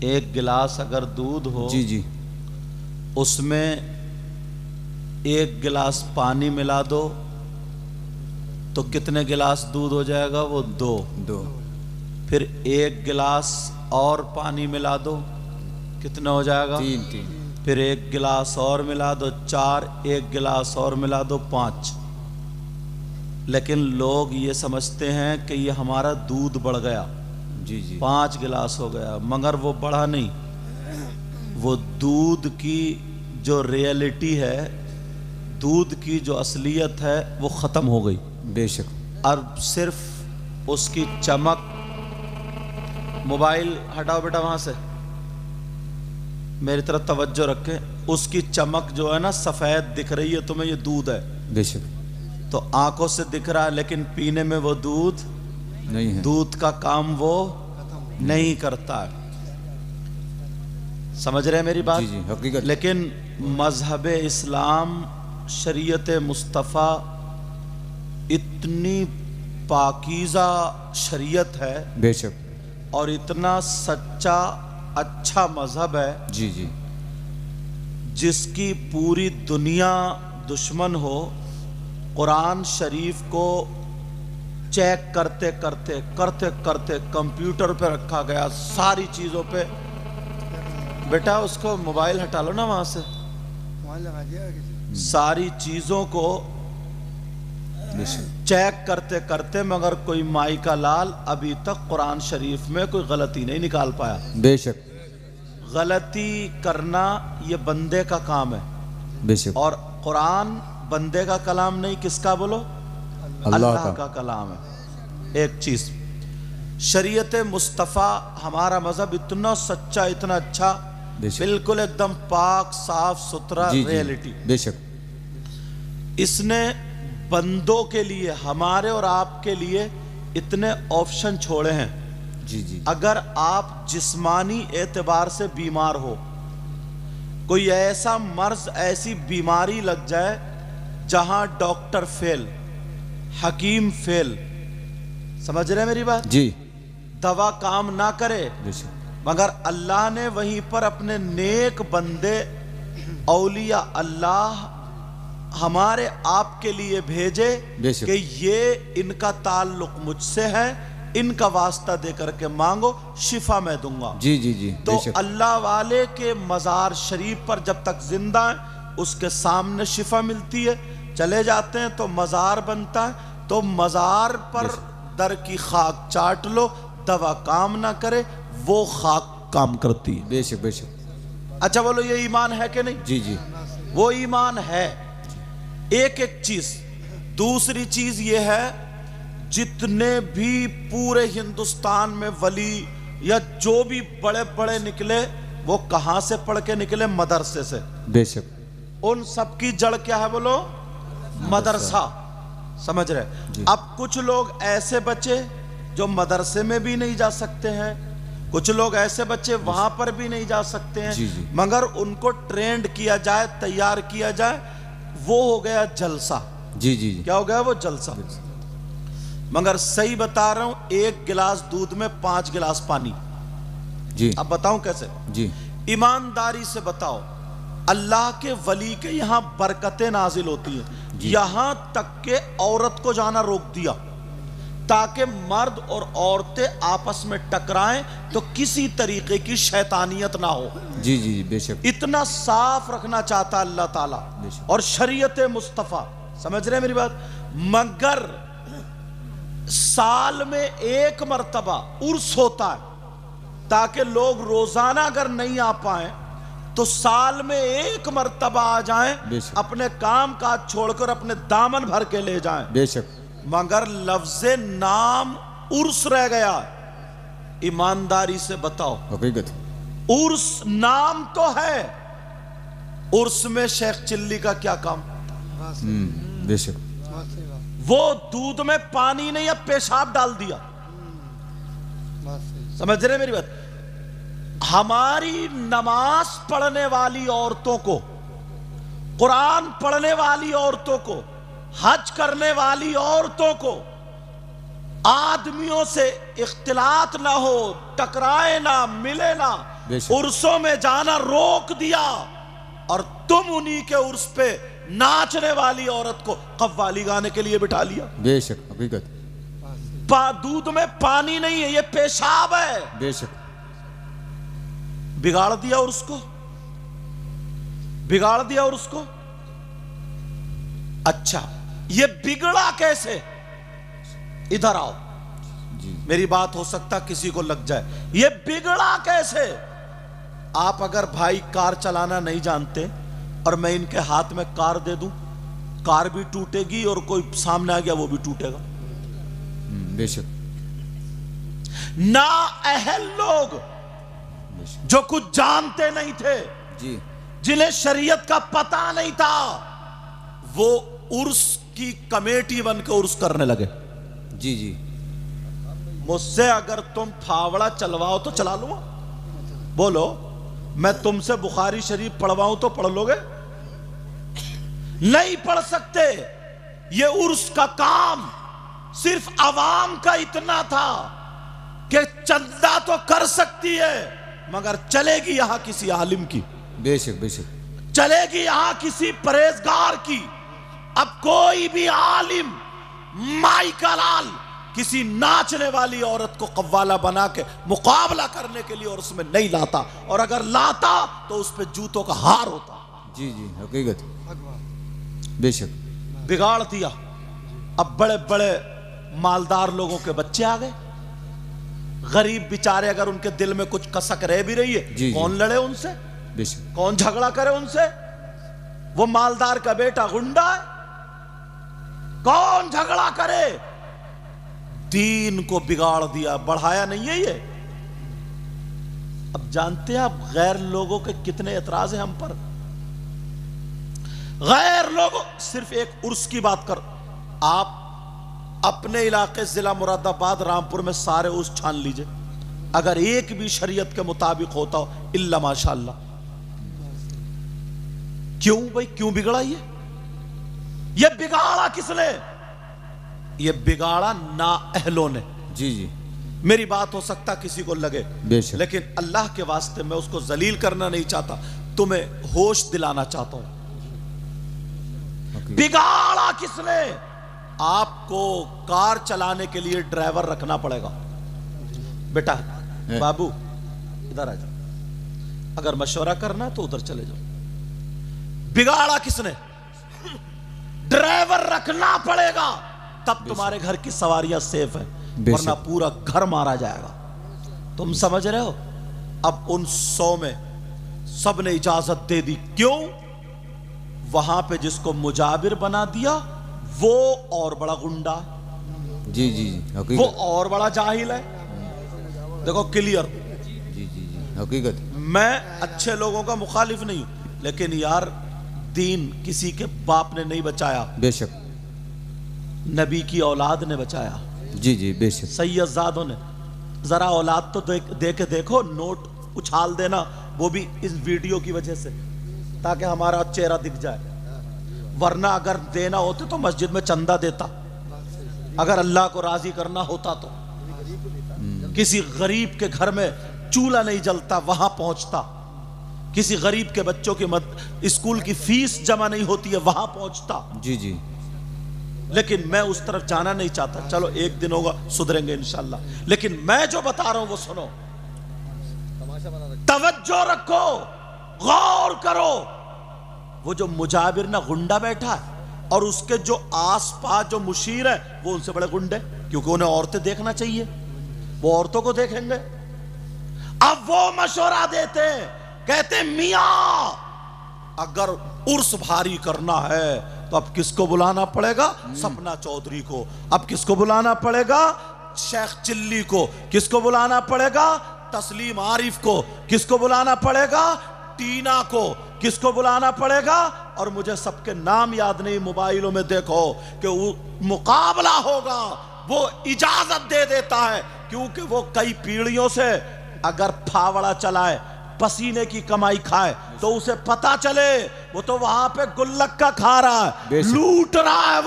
ایک گلاس اگر دودھ ہو جی جی اس میں ایک گلاس پانی ملا دو تو کتنے گلاس دودھ ہو جائے گا؟ وہ دو. پھر ایک گلاس اور پانی ملا دو کتنا ہو جائے گا؟ تین. پھر ایک گلاس اور ملا دو 4، ایک گلاس اور ملا دو 5. لیکن لوگ یہ سمجھتے ہیں کہ یہ ہمارا دودھ بڑھ گیا، جی جی 5 گلاس ہو گیا، مگر وہ بڑھا نہیں. وہ دودھ کی جو ریئلٹی ہے، دودھ کی جو اصلیت ہے وہ ختم ہو گئی. بے شک. اور صرف اس کی چمک. موبائل ہٹاؤ بیٹا وہاں سے، میری طرف توجہ رکھیں. اس کی چمک جو ہے نا سفید دکھ رہی ہے تمہیں، یہ دودھ ہے. بے شک. تو آنکھوں سے دکھ رہا ہے لیکن پینے میں وہ دودھ نہیں ہے. دودھ کا کام وہ نہیں کرتا ہے. سمجھ رہے ہیں میری بات؟ جی جی حقیقت. لیکن مذہب اسلام، شریعت مصطفیٰ اتنی پاکیزہ شریعت ہے بے شک. اور اتنا سچا اچھا مذہب ہے، جی جی جس کی پوری دنیا دشمن ہو، قرآن شریف کو چیک کرتے کرتے کمپیوٹر پہ رکھا گیا، ساری چیزوں پہ. بیٹا اس کو موبائل ہٹا لو نا وہاں سے. ساری چیزوں کو بے شک. چیک کرتے مگر کوئی مائی کا لال ابھی تک قرآن شریف میں کوئی غلطی نہیں نکال پایا. بے شک. غلطی کرنا یہ بندے کا کام ہے، بے شک. اور قرآن بندے کا کلام نہیں، کس کا بولو؟ اللہ کا کلام ہے. ایک چیز، شریعت مصطفیٰ ہمارا مذہب اتنا سچا، اتنا اچھا، بالکل ایک دم پاک صاف ستھرا ریئلٹی. بے شک. اس نے بندوں کے لیے، ہمارے اور آپ کے لیے اتنے آپشن چھوڑے ہیں. جی جی اگر آپ جسمانی اعتبار سے بیمار ہو، کوئی ایسا مرض، ایسی بیماری لگ جائے جہاں ڈاکٹر فیل، حکیم فیل، سمجھ رہے ہیں میری بات؟ جی دوا کام نہ کرے، بے شک. مگر اللہ نے وہیں پر اپنے نیک بندے اولیاء اللہ ہمارے آپ کے لیے بھیجے کہ یہ ان کا تعلق مجھ سے ہے، ان کا واسطہ دے کر کے مانگو، شفا میں دوں گا. جی جی جی تو اللہ والے کے مزار شریف پر جب تک زندہ ہیں اس کے سامنے شفا ملتی ہے. چلے جاتے ہیں تو مزار بنتا ہے، تو مزار پر در کی خاک چاٹ لو، دوا کام نہ کرے، وہ خاک کام کرتی ہے. بے شک بے شک. اچھا بولو یہ ایمان ہے کہ نہیں؟ جی جی وہ ایمان ہے. ایک چیز. دوسری چیز یہ ہے، جتنے بھی پورے ہندوستان میں ولی یا جو بھی بڑے بڑے نکلے، وہ کہاں سے پڑھ کے نکلے؟ مدرسے سے. بے شک. ان سب کی جڑ کیا ہے بولو؟ مدرسہ. سمجھ رہے؟ اب کچھ لوگ ایسے بچے جو مدرسے میں بھی نہیں جا سکتے ہیں، کچھ لوگ ایسے بچے وہاں پر بھی نہیں جا سکتے ہیں، مگر ان کو ٹرینڈ کیا جائے، تیار کیا جائے، وہ ہو گیا جلسہ. جی جی کیا ہو گیا؟ وہ جلسہ. مگر صحیح بتا رہا ہوں، 1 گلاس دودھ میں 5 گلاس پانی. جی اب بتاؤں کیسے؟ جی ایمانداری سے بتاؤ. اللہ کے ولی کے یہاں برکتیں نازل ہوتی ہیں، یہاں تک کہ عورت کو جانا روک دیا تاکہ مرد اور عورتیں آپس میں ٹکرائیں تو کسی طریقے کی شیطانیت نہ ہو. جی جی بے شک. اتنا صاف رکھنا چاہتا اللہ تعالیٰ اور شریعت مصطفیٰ. سمجھ رہے ہیں میری بات؟ مگر سال میں 1 مرتبہ عرس ہوتا ہے تاکہ لوگ روزانہ اگر نہیں آ پائیں تو سال میں 1 مرتبہ آ جائیں، اپنے کام کاج چھوڑ کر اپنے دامن بھر کے لے جائیں. بے شک. مگر لفظ نام عرس رہ گیا. ایمانداری سے بتاؤ، حقیقت عرس نام تو ہے، عرس میں شیخ چلی کا کیا کام؟ بے شک. وہ دودھ میں پانی نہیں، اب پیشاب ڈال دیا. سمجھ رہے میری بات؟ ہماری نماز پڑھنے والی عورتوں کو، قرآن پڑھنے والی عورتوں کو، حج کرنے والی عورتوں کو آدمیوں سے اختلاط نہ ہو، ٹکرائے نہ، ملے نہ، بے شک عرسوں میں جانا روک دیا اور تم انہی کے عرس پہ ناچنے والی عورت کو قوالی گانے کے لیے بٹھا لیا. بے شک حقیقت. دودھ میں پانی نہیں ہے، یہ پیشاب ہے. بے شک. بگاڑ دیا عرس کو، بگاڑ دیا عرس کو. اچھا یہ بگڑا کیسے؟ ادھر آؤ، جی میری بات ہو سکتا کسی کو لگ جائے. یہ بگڑا کیسے؟ آپ اگر بھائی کار چلانا نہیں جانتے اور میں ان کے ہاتھ میں کار دے دوں، کار بھی ٹوٹے گی اور کوئی سامنے آ گیا وہ بھی ٹوٹے گا. بے شک. نااہل لوگ جو کچھ جانتے نہیں تھے، جی جنہیں شریعت کا پتہ نہیں تھا، وہ عرس کی کمیٹی بن کے عرس کرنے لگے. جی جی. مجھ سے اگر تم پھاوڑا چلواؤ تو چلا لوں. بولو میں تم سے بخاری شریف پڑھواؤں تو پڑھ لو گے؟ نہیں پڑھ سکتے. یہ عرس کا کام صرف عوام کا اتنا تھا کہ چندہ تو کر سکتی ہے مگر چلے گی یہاں کسی عالم کی، بے شک بے شک. چلے گی یہاں کسی پرہیزگار کی. اب کوئی بھی عالم مائی کا لال کسی ناچنے والی عورت کو قوالہ بنا کے مقابلہ کرنے کے لیے اور اس میں نہیں لاتا، اور اگر لاتا تو اس پہ جوتوں کا ہار ہوتا. جی جی حقیقت. بے شک. بگاڑ دیا. اب بڑے بڑے مالدار لوگوں کے بچے آ گئے، غریب بیچارے اگر ان کے دل میں کچھ کسک رہ بھی رہی ہے، جی کون لڑے ان سے؟ بے شک. کون جھگڑا کرے ان سے؟ وہ مالدار کا بیٹا غنڈا ہے، کون جھگڑا کرے؟ دین کو بگاڑ دیا، بڑھایا نہیں ہے یہ. اب جانتے ہیں آپ غیر لوگوں کے کتنے اعتراض ہیں ہم پر. غیر لوگوں، صرف ایک عرس کی بات کر، آپ اپنے علاقے ضلع مراد آباد رامپور میں سارے عرس چھان لیجئے، اگر ایک بھی شریعت کے مطابق ہوتا ہو الا ماشاء اللہ. کیوں بھائی، کیوں بگڑا یہ بگاڑا کس نے؟ یہ بگاڑا نااہلوں نے. جی جی. میری بات ہو سکتا کسی کو لگے، بے شک. لیکن اللہ کے واسطے میں اس کو ذلیل کرنا نہیں چاہتا، تمہیں ہوش دلانا چاہتا ہوں. بگاڑا کس نے؟ آپ کو کار چلانے کے لیے ڈرائیور رکھنا پڑے گا. بیٹا بابو ادھر آ جاؤ، اگر مشورہ کرنا تو ادھر چلے جاؤ. بگاڑا کس نے؟ ڈرائیور رکھنا پڑے گا تب تمہارے گھر کی سواریاں سیف ہیں، ورنہ پورا گھر مارا جائے گا. تم سمجھ رہے ہو؟ اب ان 100 میں سب نے اجازت دے دی. کیوں؟ وہاں پہ جس کو مجابر بنا دیا وہ اور بڑا غنڈا ہے. جی جی جی حقیقت. وہ اور بڑا جاہل ہے. دیکھو کلیئر. جی جی جی حقیقت. میں اچھے لوگوں کا مخالف نہیں ہوں، لیکن یار دین کسی کے باپ نے نہیں بچایا، بے شک. نبی کی اولاد نے بچایا. جی جی بے شک. سید زادوں نے. ذرا اولاد تو دے کے دیکھو، نوٹ اچھال دینا وہ بھی اس ویڈیو کی وجہ سے تاکہ ہمارا چہرہ دکھ جائے، ورنہ اگر دینا ہوتے تو مسجد میں چندہ دیتا. اگر اللہ کو راضی کرنا ہوتا تو کسی غریب کے گھر میں چولہا نہیں جلتا وہاں پہنچتا، کسی غریب کے بچوں کی اسکول کی فیس جمع نہیں ہوتی ہے وہاں پہنچتا. جی جی. لیکن میں اس طرف جانا نہیں چاہتا. چلو ایک دن ہوگا سدھریں گے انشاءاللہ. لیکن میں جو بتا رہا ہوں وہ سنو، توجہ رکھو، غور کرو. وہ جو مجابر نہ غنڈا بیٹھا ہے اور اس کے جو آس پاس جو مشیر ہے وہ ان سے بڑے غنڈے، کیونکہ انہیں عورتیں دیکھنا چاہیے، وہ عورتوں کو دیکھیں گے. اب وہ مشورہ دیتے ہیں، کہتے میاں اگر عرس بھاری کرنا ہے تو اب کس کو بلانا پڑے گا؟ سپنا چودھری کو. اب کس کو بلانا پڑے گا؟ شیخ چلی کو. کس کو بلانا پڑے گا؟ تسلیم عارف کو. کس کو بلانا پڑے گا؟ ٹینا کو. کس کو بلانا پڑے گا؟ اور مجھے سب کے نام یاد نہیں، موبائلوں میں دیکھو کہ مقابلہ ہوگا. وہ اجازت دے دیتا ہے کیونکہ وہ کئی پیڑھیوں سے اگر پھاوڑا چلائے، پسینے کی کمائی کھائے تو اسے پتا چلے وہ تو وہاں پہ گلک کا کھا رہا ہے، لوٹ رہا ہے.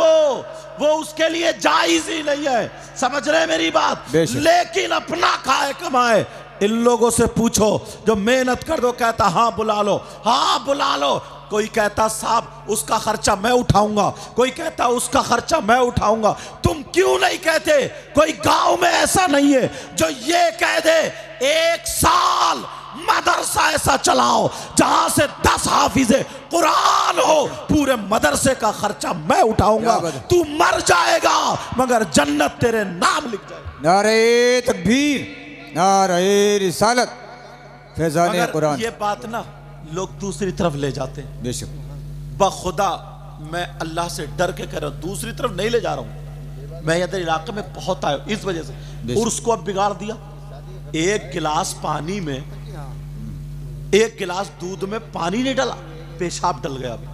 وہ اس کے لیے جائز ہی نہیں ہے. سمجھ رہے میری بات؟ لیکن اپنا کھائے کمائے इन लोगों से पूछो जो मेहनत कर दो। कहता हाँ बुला लो, हाँ बुला लो। कोई कहता साहब उसका खर्चा मैं उठाऊंगा, कोई कहता उसका खर्चा मैं उठाऊंगा। तुम क्यों नहीं कहते? कोई गांव में ऐसा नहीं है जो ये कह दे 1 साल मदरसा ऐसा चलाओ जहां से 10 हाफिजे कुरान हो, पूरे मदरसे का खर्चा मैं उठाऊंगा। तू मर जाएगा मगर जन्नत तेरे नाम लिख जाएगी। नारे तकबीर, नारे रिसालत, फैज़ान कुरान। ये बात ना लोग दूसरी तरफ ले जाते हैं। बेशक बखुदा मैं अल्लाह से डर के कह रहा हूं, दूसरी तरफ नहीं ले जा रहा हूं। मैं इधर इलाके में बहुत आया इस वजह से। उर्स को अब बिगाड़ दिया। 1 गिलास पानी में, 1 गिलास दूध में पानी नहीं डाला, पेशाब डल गया अभी।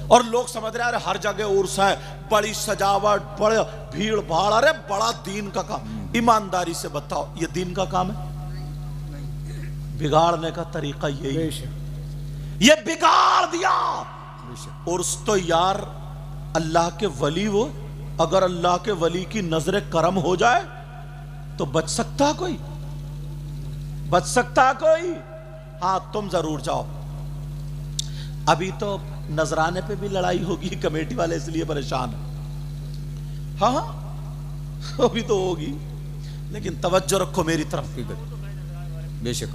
और लोग समझ रहे हैं हर जगह उर्स है, बड़ी सजावट, बड़े भीड़ भाड़। अरे बड़ा दीन का काम। ईमानदारी से बताओ ये दीन का काम है? बिगाड़ने का तरीका यही है। ये बिगाड़ दिया। उर्स तो यार अल्लाह के वली वो, अगर अल्लाह के वली की नजर करम हो जाए तो बच सकता कोई? बच सकता कोई? हाँ तुम जरूर जाओ। अभी तो नजराने पे भी लड़ाई होगी, कमेटी वाले इसलिए परेशान है। हाँ अभी तो होगी, लेकिन तवज्जो रखो मेरी तरफ। बेशक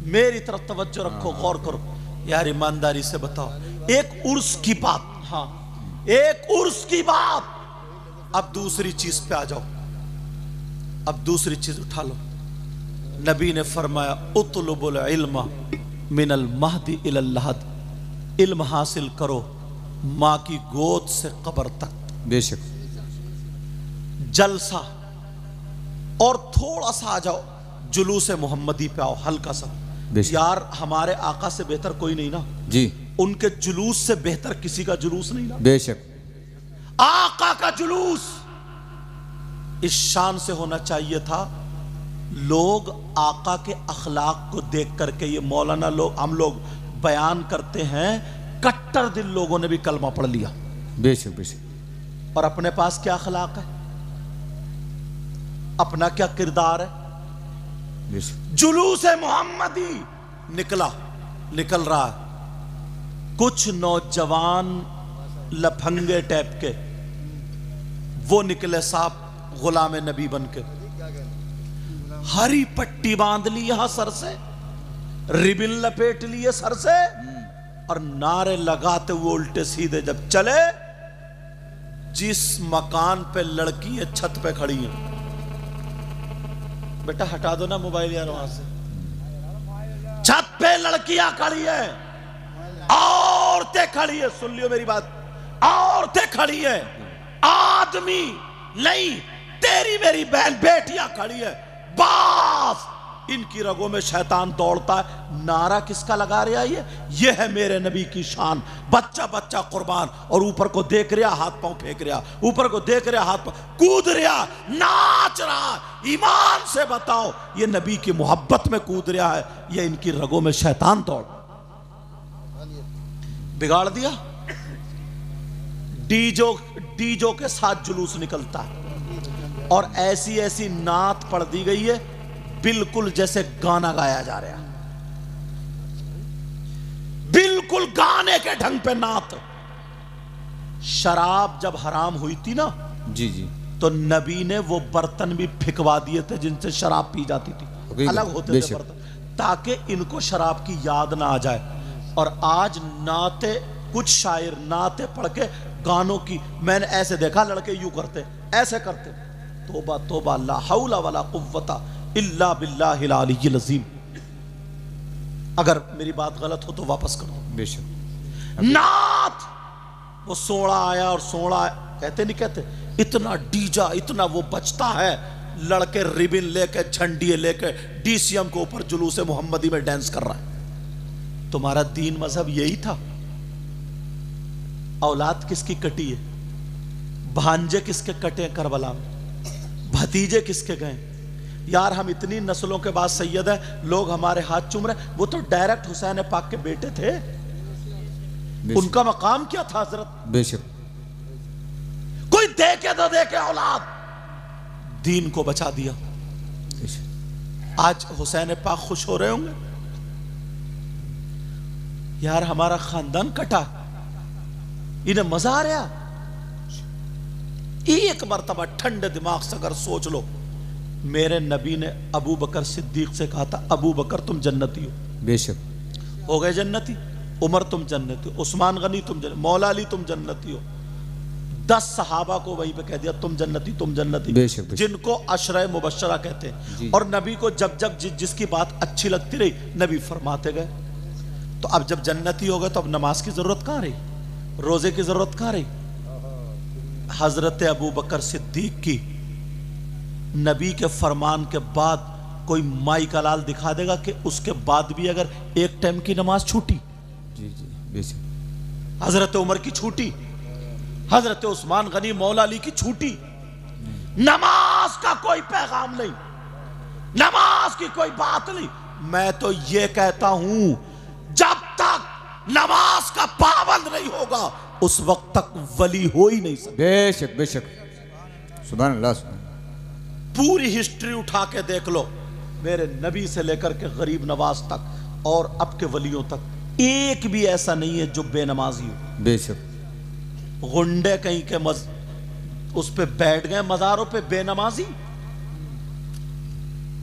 मेरी तरफ तवज्जो रखो, गौर करो। यार ईमानदारी से बताओ, एक उर्स की बात, हाँ एक उर्स की बात। अब दूसरी चीज पे आ जाओ, अब दूसरी चीज उठा लो। नबी ने फरमाया उतलुबुल इल्मा मिनल महदी इलल लहद। इल्म हासिल करो माँ की गोद से कब्र तक। बेशक जलसा। और थोड़ा सा आ जाओ जुलूस मोहम्मदी पे आओ, हल्का सा। यार हमारे आका से बेहतर कोई नहीं ना जी, उनके जुलूस से बेहतर किसी का जुलूस नहीं ना। बेशक आका का जुलूस इस शान से होना चाहिए था। लोग आका के अखलाक को देख करके, ये मौलाना लोग, हम लोग बयान करते हैं, कट्टर दिल लोगों ने भी कलमा पढ़ लिया। बेशक बेशक। और अपने पास क्या अखलाक है, अपना क्या किरदार है? जुलूस मोहम्मदी निकल रहा है। कुछ नौजवान लफंगे टाइप के वो निकले साहब गुलाम नबी बन के, हरी पट्टी बांध ली यहां सर से, रिबिन लपेट लिए सर से, और नारे लगाते हुए उल्टे सीधे जब चले, जिस मकान पे लड़की है छत पे खड़ी है, बेटा हटा दो ना मोबाइल यार वहां से, छत पे लड़कियां खड़ी है, औरतें खड़ी है, सुन लियो मेरी बात, औरतें खड़ी है, आदमी नहीं, तेरी मेरी बहन बेटियां खड़ी है, बस इनकी रगों में शैतान दौड़ता है। नारा किसका लगा रहा है? ये है मेरे नबी की शान। बच्चा बच्चा कुर्बान, और ऊपर को देख रहा, हाथ पांव फेंक रहा, ऊपर को देख रहा, हाथ पांव कूद रहा, नाच रहा। ईमान से बताओ ये नबी की मोहब्बत में कूद रहा है, ये इनकी रगों में शैतान दौड़? बिगाड़ दिया। डीजो के साथ जुलूस निकलता है, और ऐसी ऐसी नात पढ़ दी गई है बिल्कुल जैसे गाना गाया जा रहा है, बिल्कुल गाने के ढंग पे नात। शराब जब हराम हुई थी ना जी जी, तो नबी ने वो बर्तन भी फिकवा दिए थे जिनसे शराब पी जाती थी, अलग होते थे बर्तन, ताकि इनको शराब की याद ना आ जाए। और आज नाते, कुछ शायर नाते पढ़ के गानों की, मैंने ऐसे देखा लड़के यूं करते, ऐसे करते, तोबा तोबा ला हौला वला कुव्वता इल्ला बिल्लाहिल अलीय्यिल अज़ीम। अगर मेरी बात गलत हो तो वापस कर दो। बेशक। नात, वो सोड़ा आया और सोड़ा कहते नहीं कहते, इतना डीजा, इतना वो बचता है, लड़के रिबिन लेके, झंडिए लेके डीसीएम के ऊपर जुलूस मोहम्मदी में डांस कर रहा है। तुम्हारा दीन मजहब यही था? औलाद किसकी कटी है? भांजे किसके कटे हैं करबला में? भतीजे किसके गए? यार हम इतनी नस्लों के बाद सैयद हैं, लोग हमारे हाथ चूम रहे, वो तो डायरेक्ट हुसैन पाक के बेटे थे, उनका मकाम क्या था हजरत? बेशक। कोई देखे तो देखे औलाद, दीन को बचा दिया। آج حسین پاک خوش ہو رہے ہوں گے یار ہمارا خاندان کٹا, انہیں مزہ آ رہا. ایک مرتبہ ٹھنڈے دماغ سے اگر سوچ لو, میرے نبی نے ابو بکر صدیق سے کہا تھا ابو بکر تم جنتی ہو, بے شک ہو گئے جنتی. عمر تم جنتی ہو, عثمان غنی تم جنتی, مولا علی تم جنتی ہو. 10 صحابہ کو وہیں پہ کہہ دیا تم جنتی تم جنتی, بے شک, جن کو عشرہ مبشرہ کہتے ہیں. جی. اور نبی کو جب جب جس کی بات اچھی لگتی رہی نبی فرماتے گئے. تو اب جب جنتی ہو گئے تو اب نماز کی ضرورت کہاں رہی, روزے کی ضرورت کہاں رہی. حضرت ابو بکر صدیق کی نبی کے فرمان کے بعد کوئی مائی کا لال دکھا دے گا کہ اس کے بعد بھی اگر ایک ٹائم کی نماز چھوٹی, جی جی بے شک, حضرت عمر کی چھوٹی, حضرت عثمان غنی مولا علی کی چھوٹی, نماز کا کوئی پیغام نہیں, نماز کی کوئی بات نہیں. میں تو یہ کہتا ہوں جب تک نماز کا پابند نہیں ہوگا اس وقت تک ولی ہو ہی نہیں سکتا. بے شک بے شک, سبحان اللہ سبحان. پوری ہسٹری اٹھا کے دیکھ لو, میرے نبی سے لے کر کے غریب نواز تک اور اب کے ولیوں تک ایک بھی ایسا نہیں ہے جو بے نمازی ہو. بے شک, غنڈے کہیں کے اس پہ بیٹھ گئے مزاروں پہ بے نمازی.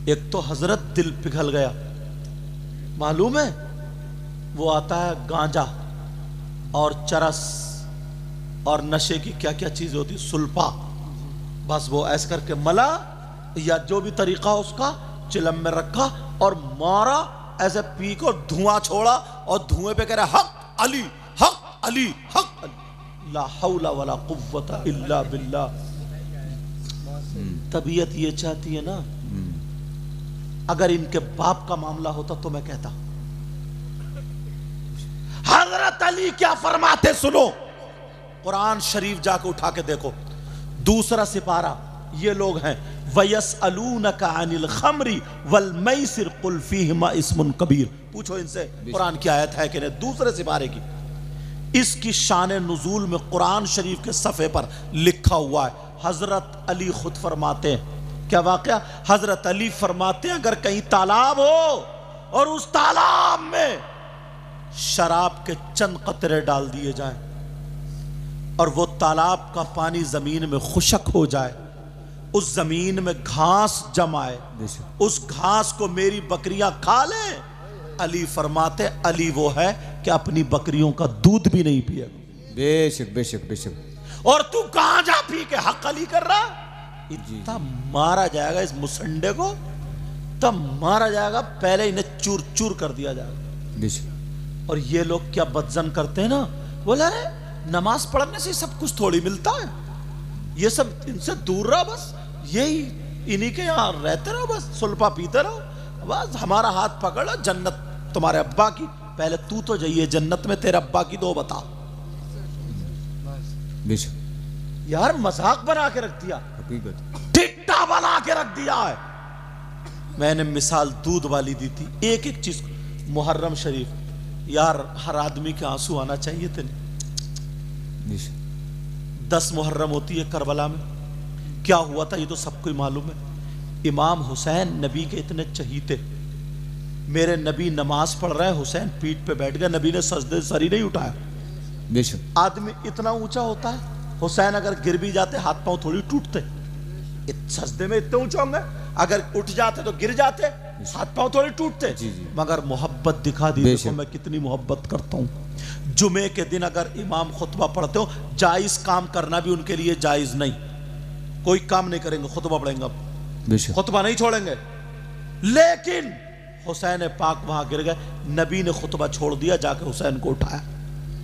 ایک تو حضرت دل پگھل گیا, معلوم ہے وہ آتا ہے گانجا اور چرس اور نشے کی کیا کیا چیزیں ہوتی, سلپا, بس وہ ایسے کر کے ملا یا جو بھی طریقہ اس کا چلم میں رکھا اور مارا, ایسے پی کو دھواں چھوڑا اور دھوئیں پہ کہہ رہا حق علی حق علی حق علی, لا حول ولا قوت الا باللہ. طبیعت یہ چاہتی ہے نا, اگر ان کے باپ کا معاملہ ہوتا تو میں کہتا حضرت علی کیا فرماتے سنو, قرآن شریف جا کے اٹھا کے دیکھو, دوسرا سپارہ, یہ لوگ ہیں وَيَسْأَلُونَكَ عَنِ الْخَمْرِ وَالْمَيْسِرِ قُلْ فِيهِمَا اسْمٌ کبیر. پوچھو ان سے قرآن کی آیت ہے کہ نہیں, دوسرے سپارے کی. اس کی شان نزول میں قرآن شریف کے صفحے پر لکھا ہوا ہے. حضرت علی خود فرماتے ہیں, کیا واقعہ, حضرت علی فرماتے ہیں اگر کہیں تالاب ہو اور اس تالاب میں شراب کے چند قطرے ڈال دیے جائیں اور وہ تالاب کا پانی زمین میں خشک ہو جائے, اس زمین میں گھاس جمائے, اس گھاس کو میری بکریاں کھا لیں, علی فرماتے علی وہ ہے کہ اپنی بکریوں کا دودھ بھی نہیں پیے. بے شک بے شک بے شک. اور تو کہاں جا پی کے حق علی کر رہا, اتنا مارا جائے گا اس مسنڈے کو, تب مارا جائے گا, پہلے انہیں چور چور کر دیا جائے گا. بے شک. اور یہ لوگ کیا بدزن کرتے ہیں نا, بولا رہے نماز پڑھنے سے سب کچھ تھوڑی ملتا ہے, یہ سب ان سے دور رہا, بس یہی انہی کے یہاں رہتے رہو, بس سلپا پیتے رہو, بس ہمارا ہاتھ پکڑا, جنت تمہارے ابا کی, پہلے تو جائیے جنت میں, تیرے ابا کی دو بتا. بے شک. یار مذاق بنا کے رکھ دیا, حقیقت ٹھٹا بنا کے رکھ دیا ہے. میں نے مثال دودھ والی دی تھی, ایک ایک چیز. محرم شریف, یار ہر آدمی کے آنسو آنا چاہیے تھے. 10 محرم ہوتی ہے کربلا میں, کیا ہوا تھا یہ تو سب کو معلوم ہے. امام حسین نبی کے اتنے چہیتے, میرے نبی نماز پڑھ رہے ہیں, حسین پیٹ پہ بیٹھ گئے, نبی نے سجدے سر ہی نہیں اٹھایا. بے شک. آدمی اتنا اونچا ہوتا ہے, حسین اگر گر بھی جاتے ہاتھ پاؤں تھوڑی ٹوٹتے, سجدے میں اتنے اونچے ہوں گے, اگر اٹھ جاتے تو گر جاتے, ہاتھ پاؤں تھوڑی ٹوٹتے. مگر محبت دکھا دی, دیکھو میں کتنی محبت کرتا ہوں. جمعے کے دن اگر امام خطبہ پڑھتے ہو, جائز کام کرنا بھی ان کے لیے جائز نہیں, کوئی کام نہیں کریں گے, خطبہ پڑھیں گے, خطبہ نہیں چھوڑیں گے. لیکن حسین پاک وہاں گر گئے, نبی نے خطبہ چھوڑ دیا, جا کے حسین کو اٹھایا.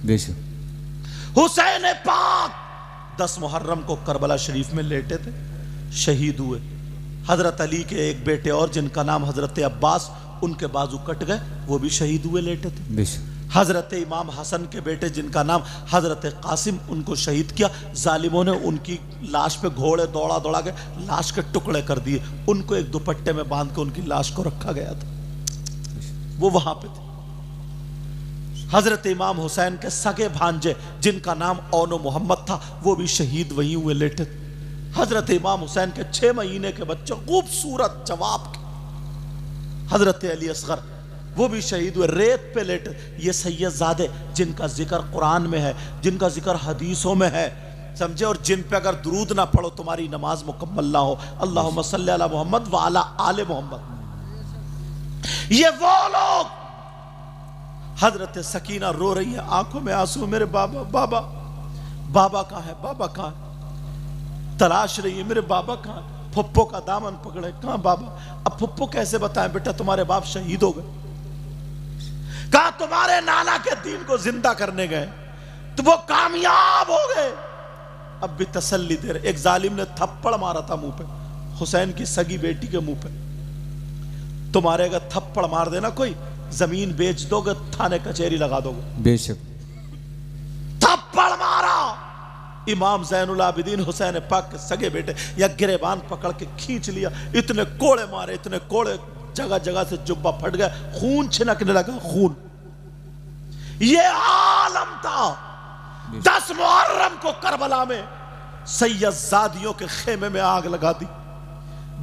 بے شک. حسین پاک 10 محرم کو کربلا شریف میں لیٹے تھے, شہید ہوئے. حضرت علی کے ایک بیٹے اور جن کا نام حضرت عباس, ان کے بازو کٹ گئے, وہ بھی شہید ہوئے, لیٹے تھے. بے شک. حضرت امام حسن کے بیٹے جن کا نام حضرت قاسم, ان کو شہید کیا. ظالموں نے ان کی لاش پہ گھوڑے دوڑا دوڑا کے لاش کے ٹکڑے کر دیے, ان کو ایک دوپٹے میں باندھ کے ان کی لاش کو رکھا گیا تھا, وہ وہاں پہ تھے. حضرت امام حسین کے سگے بھانجے جن کا نام اون و محمد تھا, وہ بھی شہید وہیں ہوئے, لیٹے تھے. حضرت امام حسین کے 6 مہینے کے بچے خوبصورت جواب کے, حضرت علی اصغر وہ بھی شہید ہوئے ریت پہ لیٹ. یہ سید زادے جن کا ذکر قرآن میں ہے, جن کا ذکر حدیثوں میں ہے, سمجھے, اور جن پہ اگر درود نہ پڑھو تمہاری نماز مکمل نہ ہو. اللہم صلی علی محمد وعلی آل محمد. یہ وہ لوگ. حضرت سکینہ رو رہی ہے, آنکھوں میں آنسو, میرے بابا بابا بابا کہاں ہے, بابا کہاں ہے, تلاش رہی ہے میرے بابا کہاں ہے. پھپھو کا دامن پکڑے, کہاں بابا. اب پھپھو کیسے بتائیں بیٹا تمہارے باپ شہید ہو گئے. کہا تمہارے نانا کے دین کو زندہ کرنے گئے تو وہ کامیاب ہو گئے. اب بھی تسلی دے رہے. ایک ظالم نے تھپڑ مارا تھا منہ پہ, حسین کی سگی بیٹی کے منہ پہ. تمہارے اگر تھپڑ مار دینا کوئی, زمین بیچ دو گے, تھانے کچہری لگا دو گے. بے شک. تھپڑ مارا امام زین العابدین حسین پاک کے سگے بیٹے, یا گریبان پکڑ کے کھینچ لیا, اتنے کوڑے مارے, اتنے کوڑے, جگہ جگہ سے جبہ پھٹ گیا, خون چھنکنے لگا, خون. یہ عالم تھا. 10 محرم کو کربلا میں سید زادیوں کے خیمے میں آگ لگا دی,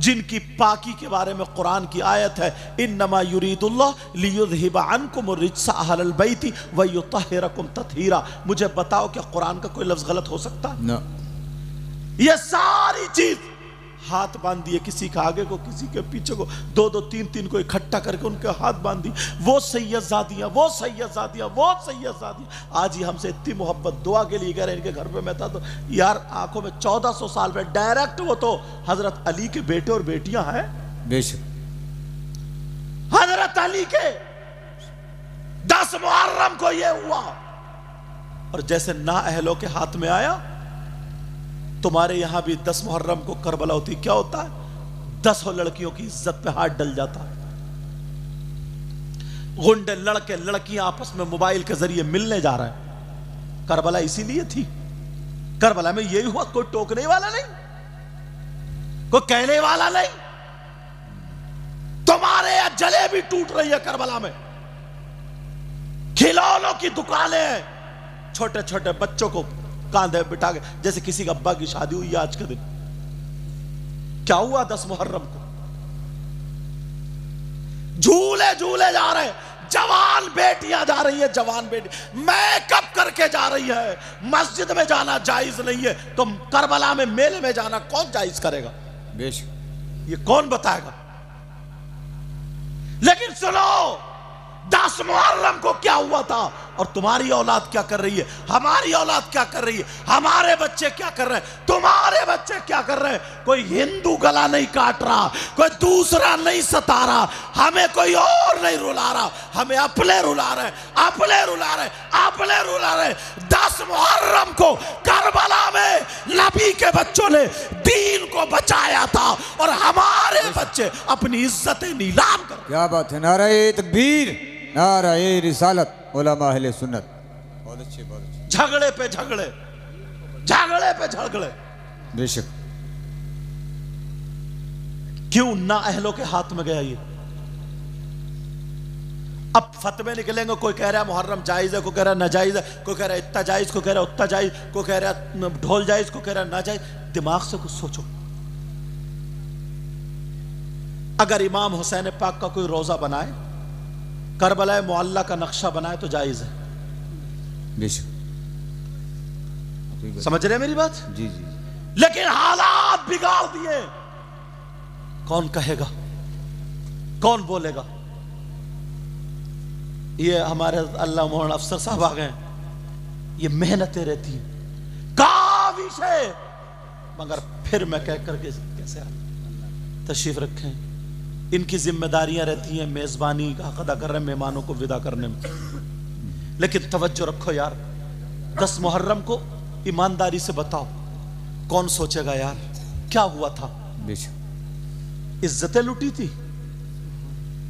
جن کی پاکی کے بارے میں قرآن کی آیت ہے, انما یرید اللہ لیذہب عنکم الرجس اہل البیت ویطہرکم تطہیرا. مجھے بتاؤ کہ قرآن کا کوئی لفظ غلط ہو سکتا؟ نہ. یہ ساری چیز ہاتھ باندھ دیے, کسی کا آگے کو, کسی کے پیچھے کو, 2 3 کو اکٹھا کر کے ان کے ہاتھ باندھ دی. وہ سید زادیاں, وہ سید زادیاں, وہ سید زادیاں. آج ہی ہم سے اتنی محبت, دعا کے لیے کہہ رہے ہیں. ان کے گھر پہ میں تھا تو یار آنکھوں میں 1400 سال پہ ڈائریکٹ وہ تو حضرت علی کے بیٹے اور بیٹیاں ہیں. بے شک. حضرت علی کے 10 محرم کو یہ ہوا, اور جیسے نا اہلوں کے ہاتھ میں آیا, تمہارے یہاں بھی 10 محرم کو کربلا ہوتی. کیا ہوتا ہے؟ 10 لڑکیوں کی عزت پہ ہاتھ ڈل جاتا ہے. گنڈے لڑکے لڑکیاں آپس میں موبائل کے ذریعے ملنے جا رہے ہیں. کربلا اسی لیے تھی. کربلا میں یہی ہوا, کوئی ٹوکنے والا نہیں, کوئی کہنے والا نہیں. تمہارے یہاں جلیبی ٹوٹ رہی ہے کربلا میں, کھلونوں کی دکانیں ہیں, چھوٹے چھوٹے بچوں کو کاندھے بٹھا کے, جیسے کسی کا ابا کی شادی ہوئی آج کے دن. کیا ہوا 10 محرم کو؟ جھولے جھولے جا رہے ہیں, جوان بیٹیاں جا رہی ہے, جوان بیٹی میک اپ کر کے جا رہی ہے. مسجد میں جانا جائز نہیں ہے, تو کربلا میں میلے میں جانا کون جائز کرے گا؟ بے شک. یہ کون بتائے گا؟ لیکن سنو, 10 محرم کو کیا ہوا تھا, اور تمہاری اولاد کیا کر رہی ہے, ہماری اولاد کیا کر رہی ہے, ہمارے بچے کیا کر رہے ہیں, تمہارے بچے کیا کر رہے ہیں. کوئی ہندو گلا نہیں کاٹ رہا, کوئی دوسرا نہیں ستا رہا, ہمیں کوئی اور نہیں رلا رہا, ہمیں اپنے رلا رہے, اپنے رلا رہے, اپنے رلا رہے. 10 محرم کو کربلا میں نبی کے بچوں نے دین کو بچایا تھا, اور ہمارے بچے اپنی عزتیں نیلام کر. کیا بات ہے. نعرہ تکبیر, نعرہ رسالت, علماء اہل سنت. بہت اچھے, بہت اچھے. جھگڑے پہ جھگڑے, جھگڑے پہ جھگڑے. بے شک. کیوں نا اہلوں کے ہاتھ میں گیا یہ؟ اب فتوے نکلیں گے, کوئی کہہ رہا ہے محرم جائز ہے, کوئی کہہ رہا ہے ناجائز ہے, کوئی کہہ رہا ہے اتنا جائز, کوئی کہہ رہا ہے اتنا جائز, کوئی کہہ رہا ہے ڈھول جائز, کوئی کہہ رہا ہے ناجائز. دماغ سے کچھ سوچو. اگر امام حسین پاک کا کوئی روزہ بنائے, کربلا معلی کا نقشہ بنائے تو جائز ہے. بے شک. سمجھ رہے ہیں میری بات؟ جی جی. لیکن حالات بگاڑ دیے. کون کہے گا, کون بولے گا؟ یہ ہمارے اللہ مولانا افسر صاحب آ گئے, یہ محنتیں رہتی ہیں, کاوشیں, مگر پھر میں کہہ کر کے کیسے تشریف رکھیں. ان کی ذمہ داریاں رہتی ہیں, میزبانی کا حق ادا کر رہے ہیں, مہمانوں کو ودا کرنے میں. لیکن توجہ رکھو یار, 10 محرم کو ایمانداری سے بتاؤ, کون سوچے گا یار کیا ہوا تھا؟ بے شک. عزتیں لوٹی تھی,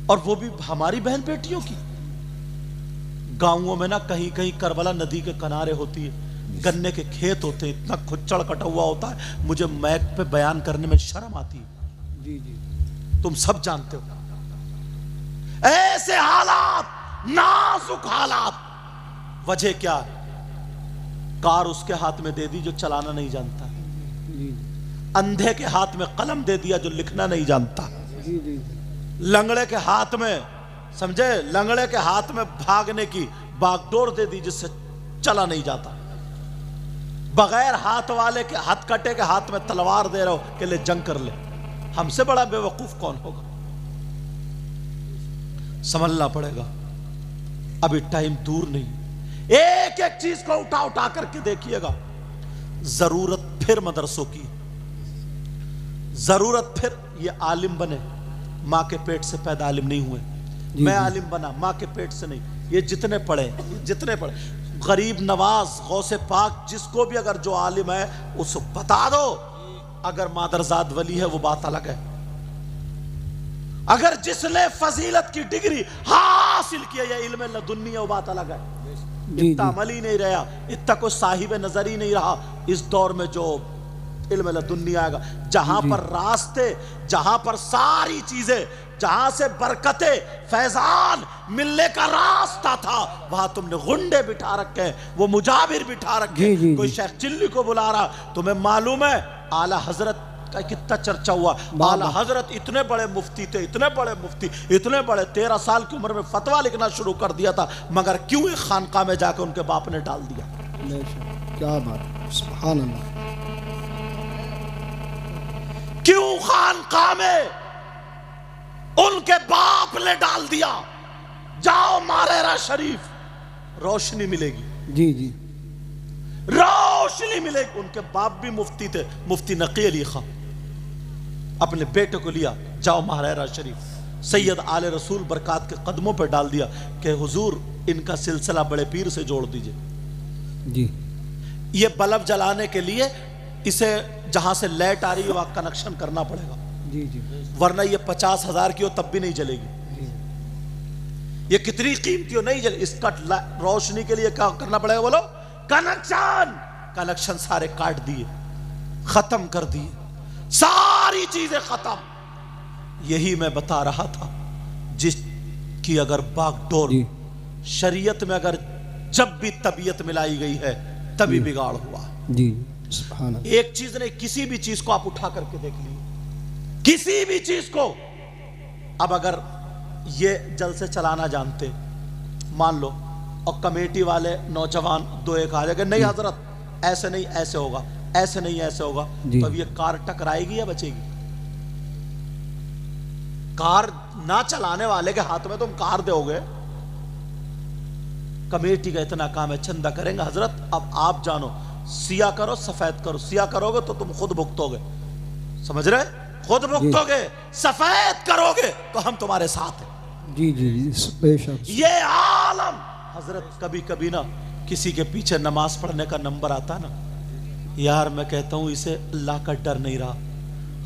اور وہ بھی ہماری بہن بیٹیوں کی. گاؤں میں نا کہیں کہیں کربلا ندی کے کنارے ہوتی ہے, گنے کے کھیت ہوتے ہیں, اتنا کھچڑ کٹا ہوا ہوتا ہے, مجھے میک پہ بیان کرنے میں شرم آتی ہے. جی جی. تم سب جانتے ہو ایسے حالات, نازک حالات. وجہ کیا ہے؟ کار اس کے ہاتھ میں دے دی جو چلانا نہیں جانتا, اندھے کے ہاتھ میں قلم دے دیا جو لکھنا نہیں جانتا, लंगड़े के हाथ में, समझे, लंगड़े के हाथ में भागने की बागडोर दे दी जिससे चला नहीं जाता। बगैर हाथ वाले के, हथकटे के हाथ में तलवार दे रहे हो कि ले जंग कर ले। हमसे बड़ा बेवकूफ कौन होगा? समझना पड़ेगा, अभी टाइम दूर नहीं। एक एक चीज को उठा उठा करके देखिएगा। जरूरत फिर मदरसों की, जरूरत फिर ये आलिम बने, मां के पेट से पैदा आलिम नहीं हुए। मैं आलिम बना, मां के पेट से नहीं। ये जितने पढ़े, जितने पढ़े, गरीब नवाज, गौसे पाक, जिसको भी अगर जो आलिम है उसको बता दो, अगर मादरजाद वली है वो बात अलग है। अगर जिसने फजीलत की डिग्री हासिल की है, इल्म लदुन्नी है, वो बात अलग है। इतना अमल ही नहीं रहा, इतना कोई साहिब नजर ही नहीं रहा इस दौर में जो इल्म लदुन्नी आएगा, जहां पर रास्ते, जहां पर सारी चीजें, जहां से बरकते फैजान मिलने का रास्ता था, वहां तुमने गुंडे बिठा रखे हैं, वो मुजाबिर बिठा रखे हैं। कोई शेख चिल्ली को बुला रहा। तुम्हें मालूम है आला हजरत का कितना चर्चा हुआ? आला हजरत इतने बड़े मुफ्ती थे, इतने बड़े मुफ्ती, इतने बड़े, 13 साल की उम्र में फतवा लिखना शुरू कर दिया था, मगर क्यों एक खानका में जाकर उनके बाप ने डाल दिया? क्या बात, सुभान अल्लाह। क्यों खानका में उनके बाप ने डाल दिया? जाओ मारेरा शरीफ, रोशनी मिलेगी। जी जी, रोशनी मिलेगी। उनके बाप भी मुफ्ती थे, मुफ्ती नकी अली खां, अपने बेटे को लिया, जाओ महारारा शरीफ, सैयद आले रसूल बरकात के कदमों पर डाल दिया कि हुजूर इनका सिलसिला बड़े पीर से जोड़ दीजिए। जी, ये बल्ब जलाने के लिए इसे जहां से लाइट आ रही है वहां कनेक्शन करना पड़ेगा। जी जी, वरना ये 50,000 की हो तब भी नहीं जलेगी। ये कितनी कीमती हो, नहीं जले। इसका रोशनी के लिए क्या करना पड़ेगा बोलो? कनेक्शन। कनेक्शन सारे काट दिए, खत्म कर दिए, सारी चीजें खत्म। यही मैं बता रहा था, जिसकी अगर बागडोर शरीयत में अगर जब भी तबीयत मिलाई गई है तभी बिगाड़ हुआ। जी, सुभान अल्लाह। एक चीज नहीं, किसी भी चीज को आप उठा करके देख लीजिए, किसी भी चीज को। अब अगर ये जलसे चलाना जानते, मान लो, और कमेटी वाले नौजवान दो एक आ जाएंगे, नहीं हजरत ऐसे नहीं ऐसे होगा, ऐसे नहीं ऐसे होगा, तो अब ये कार टकराएगी या बचेगी? कार ना चलाने वाले के हाथ में तुम कार दोगे। कमेटी का इतना काम है, चंदा करेंगे, हजरत अब आप जानो, सिया करो सफेद करो, सिया करोगे तो तुम खुद भुगतोगे, समझ रहे? खुद भुगतोगे, सफेद करोगे तो हम तुम्हारे साथ हैं। जी जी जी, बेशक। ये आलम हजरत, कभी कभी ना किसी के पीछे नमाज पढ़ने का नंबर आता ना, यार मैं कहता हूं इसे अल्लाह का डर नहीं रहा,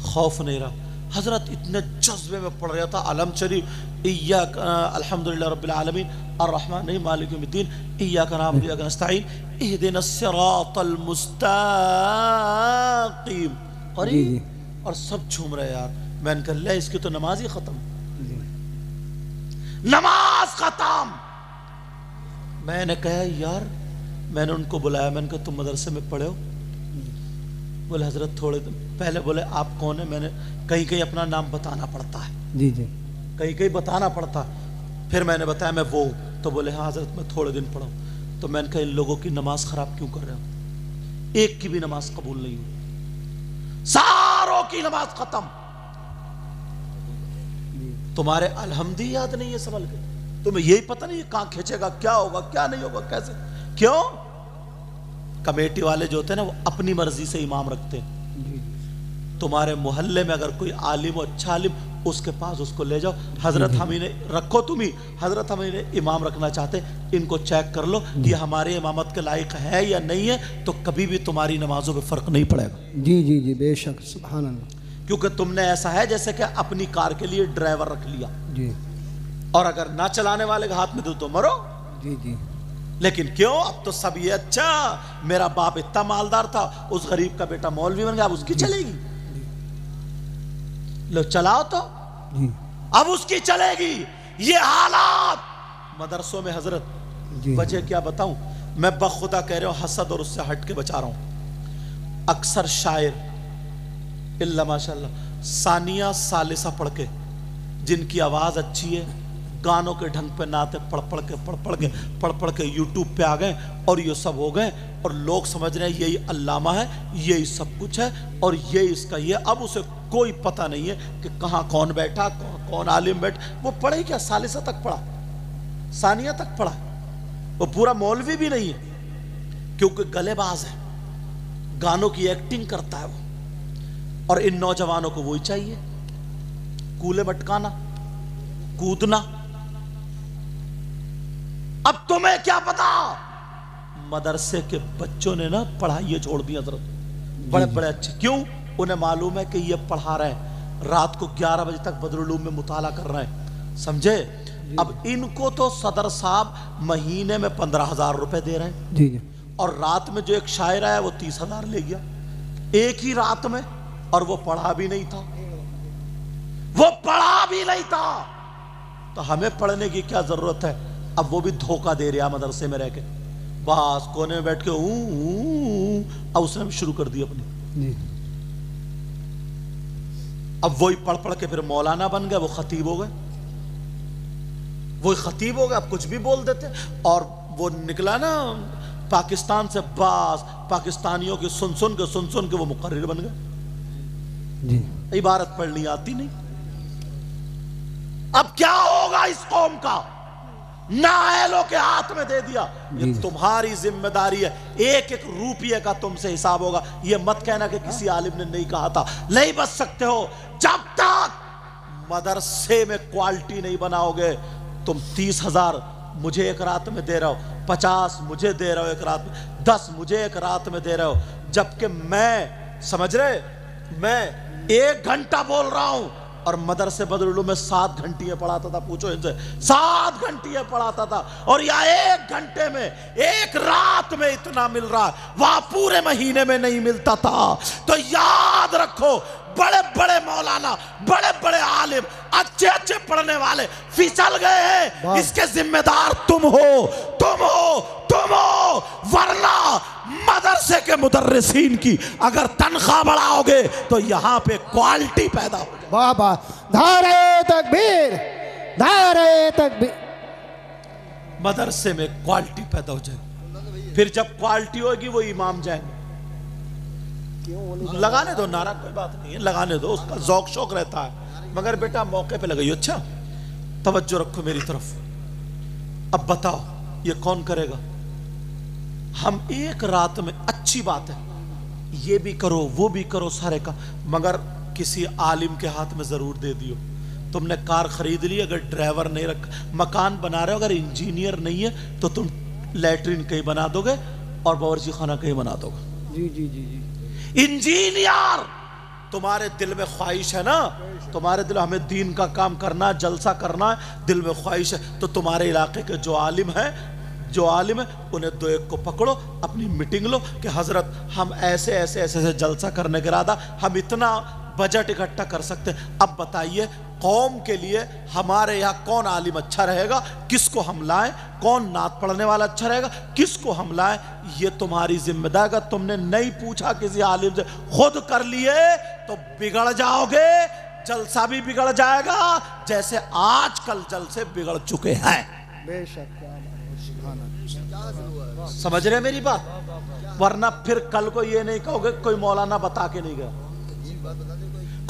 खौफ नहीं रहा। हजरत इतने जज्बे में पढ़ रहा था अलम शरीफ, इय्याक अल्हम्दुलिल्लाह रब्बिल आलमीन अर्रहमान नहीं मालिक यौमिद्दीन इय्याका नअबुदु व इय्याका नस्तईन इहदिनस सिरातल मुस्तकीम। और सब झूम रहे यार। मैंने कहा ले, इसकी तो नमाज ही खत्म, नमाज खत्म। मैंने कहा यार, मैंने उनको बुलाया, मैंने कहा तुम मदरसे में पढ़े हो? बोले हजरत थोड़े दिन पहले। बोले आप कौन है? मैंने कहीं कहीं अपना नाम बताना पड़ता है, जी जी, कहीं कहीं बताना पड़ता है। फिर मैंने बताया मैं वो। तो बोले हाँ हजरत मैं थोड़े दिन पढ़ा। तो मैंने कहा इन लोगों की नमाज खराब क्यों कर रहे हो? एक की भी नमाज कबूल नहीं हुई, सारों की नमाज खत्म। तुम्हारे अलहमदी याद नहीं है संभल के, तुम्हें यही पता नहीं है कहां खींचेगा, क्या होगा क्या नहीं होगा, कैसे, क्यों? कमेटी वाले जो होते हैं ना, वो अपनी मर्जी से इमाम रखते हैं। तुम्हारे मोहल्ले में अगर कोई आलिम हो, अच्छा आलिम, उसके पास उसको ले जाओ, हजरत हम इन्हें रखो, तुम ही हजरत हम इन्हें इमाम रखना चाहते, इनको चेक कर लो कि हमारे इमामत के लायक है या नहीं है, तो कभी भी तुम्हारी नमाजों में फर्क नहीं पड़ेगा। जी जी जी, बेशक, सुभान अल्लाह। क्योंकि तुमने ऐसा है जैसे कि अपनी कार के लिए ड्राइवर रख लिया, जी, और अगर ना चलाने वाले के हाथ में दो तो मरो। जी जी, लेकिन क्यों? अब तो सब ये, अच्छा मेरा बाप इतना मालदार था, उस गरीब का बेटा मौलवी बन गया, अब उसकी चलेगी, लो चलाओ तो, अब उसकी चलेगी। ये हालात मदरसों में हजरत, वजह क्या बताऊं? मैं बखुदा कह रहा हूं, हसद और उससे हट के बचा रहा हूं। अक्सर शायर इल्ला माशाल्लाह सानिया सालिसा पढ़ के जिन की आवाज़ अच्छी है, गानों के ढंग पे नाते पढ़ पढ़ के यूट्यूब पे आ गए और ये सब हो गए, और लोग समझ रहे हैं यही अल्लामा है, यही सब कुछ है, और ये इसका ये। अब उसे कोई पता नहीं है कि कहाँ कौन बैठा, कौन आलिम बैठा। वो पढ़े क्या, सालिसा तक पढ़ा, सानिया तक पढ़ा, वो पूरा मौलवी भी नहीं है, क्योंकि गलेबाज है, गानों की एक्टिंग करता है वो। और इन नौजवानों को वही चाहिए, कूले मटकाना, कूदना। अब तुम्हें क्या पता, मदरसे के बच्चों ने ना पढ़ाई छोड़ दी हजरत, बड़े बड़े अच्छे। क्यों? उन्हें मालूम है कि ये पढ़ा रहे हैं, रात को 11 बजे तक बदरुल उलूम में मुताला कर रहे हैं, समझे। अब इनको तो सदर साहब महीने में 15,000 रुपए दे रहे हैं जी जी। और रात में जो एक शायर आया वो 30,000 ले गया एक ही रात में, और वो पढ़ा भी नहीं था, वो पढ़ा भी नहीं था। तो हमें पढ़ने की क्या जरूरत है? अब वो भी धोखा दे रहा मदरसे में रह के, बस कोने में बैठ के अब उसने भी शुरू कर दी अपनी जी। अब वही पढ़ पढ़ के फिर मौलाना बन गए, वो खतीब हो गए, वो खतीब हो गए, अब कुछ भी बोल देते। और वो निकला ना पाकिस्तान से, बास पाकिस्तानियों की सुन सुन के वो मुकर्रिर बन गए जी। इबारत पढ़नी आती नहीं। अब क्या होगा इस कौम का? नाअहलों के हाथ में दे दिया। ये तुम्हारी जिम्मेदारी है, एक एक रुपये का तुमसे हिसाब होगा। ये मत कहना कि किसी आलिम ने नहीं कहा था। नहीं बच सकते हो जब तक मदरसे में क्वालिटी नहीं बनाओगे। तुम 30,000 मुझे एक रात में दे रहे हो, 50 मुझे दे रहे हो एक रात में, 10 मुझे एक रात में दे रहे हो, जबकि मैं, समझ रहे, मैं 1 घंटा बोल रहा हूं और मदरसे बदरुल में 7 घंटियां पढ़ाता था। पूछो इनसे, 7 घंटियां पढ़ाता था, और यहाँ 1 घंटे में, एक रात में इतना मिल रहा है, वहां पूरे महीने में नहीं मिलता था। तो याद रखो, बड़े बड़े मौलाना, बड़े बड़े आलिम, अच्छे अच्छे पढ़ने वाले फिसल गए हैं, इसके जिम्मेदार तुम हो, तुम हो, तुम हो। वरना मदरसे के मुदर्रिसीन की अगर तनख्वाह बढ़ाओगे तो यहां पे क्वालिटी पैदा हो जाए। वाह वाह, नारे तकबीर, नारे तकबीर। मदरसे में क्वालिटी पैदा हो जाए, फिर जब क्वालिटी होगी वो इमाम जाएंगे। लगाने दो नारा, कोई बात नहीं है, लगाने दो, उसका ज़ौक शौक रहता है, मगर बेटा मौके पे लगाइए। अच्छा तवज्जो रखो मेरी तरफ। अब बताओ ये कौन करेगा? हम एक रात में, अच्छी बात है, ये भी करो वो भी करो सारे का, मगर किसी आलिम के हाथ में जरूर दे दियो। तुमने कार खरीद ली, अगर ड्राइवर नहीं रखा, मकान बना रहे हो, अगर इंजीनियर नहीं है तो तुम लैट्रिन कहीं बना दोगे और बावर्ची खाना कहीं बना दोगे। जी जी जी जी। इंजीनियर, तुम्हारे दिल में ख्वाहिश है ना, तुम्हारे दिल, हमें दीन का काम करना, जलसा करना है, दिल में ख्वाहिश है, तो तुम्हारे इलाके के जो आलिम है, उन्हें 2-1 को पकड़ो, अपनी मीटिंग लो कि हजरत हम ऐसे ऐसे ऐसे ऐसे जलसा करने के इरादा, हम इतना बजट इकट्ठा कर सकते हैं। अब बताइए कौम के लिए हमारे यहाँ कौन आलिम अच्छा रहेगा, किसको हम लाएं, कौन नात पढ़ने वाला अच्छा रहेगा, किसको हम लाएं, ये तुम्हारी जिम्मेदारी। अगर तुमने नहीं पूछा किसी आलिम से, खुद कर लिए तो बिगड़ जाओगे, जलसा भी बिगड़ जाएगा, जैसे आजकल जलसे बिगड़ चुके हैं। बेशक। समझ रहे मेरी बात? वरना फिर कल को ये नहीं कहोगे कोई मौलाना बता के नहीं गया,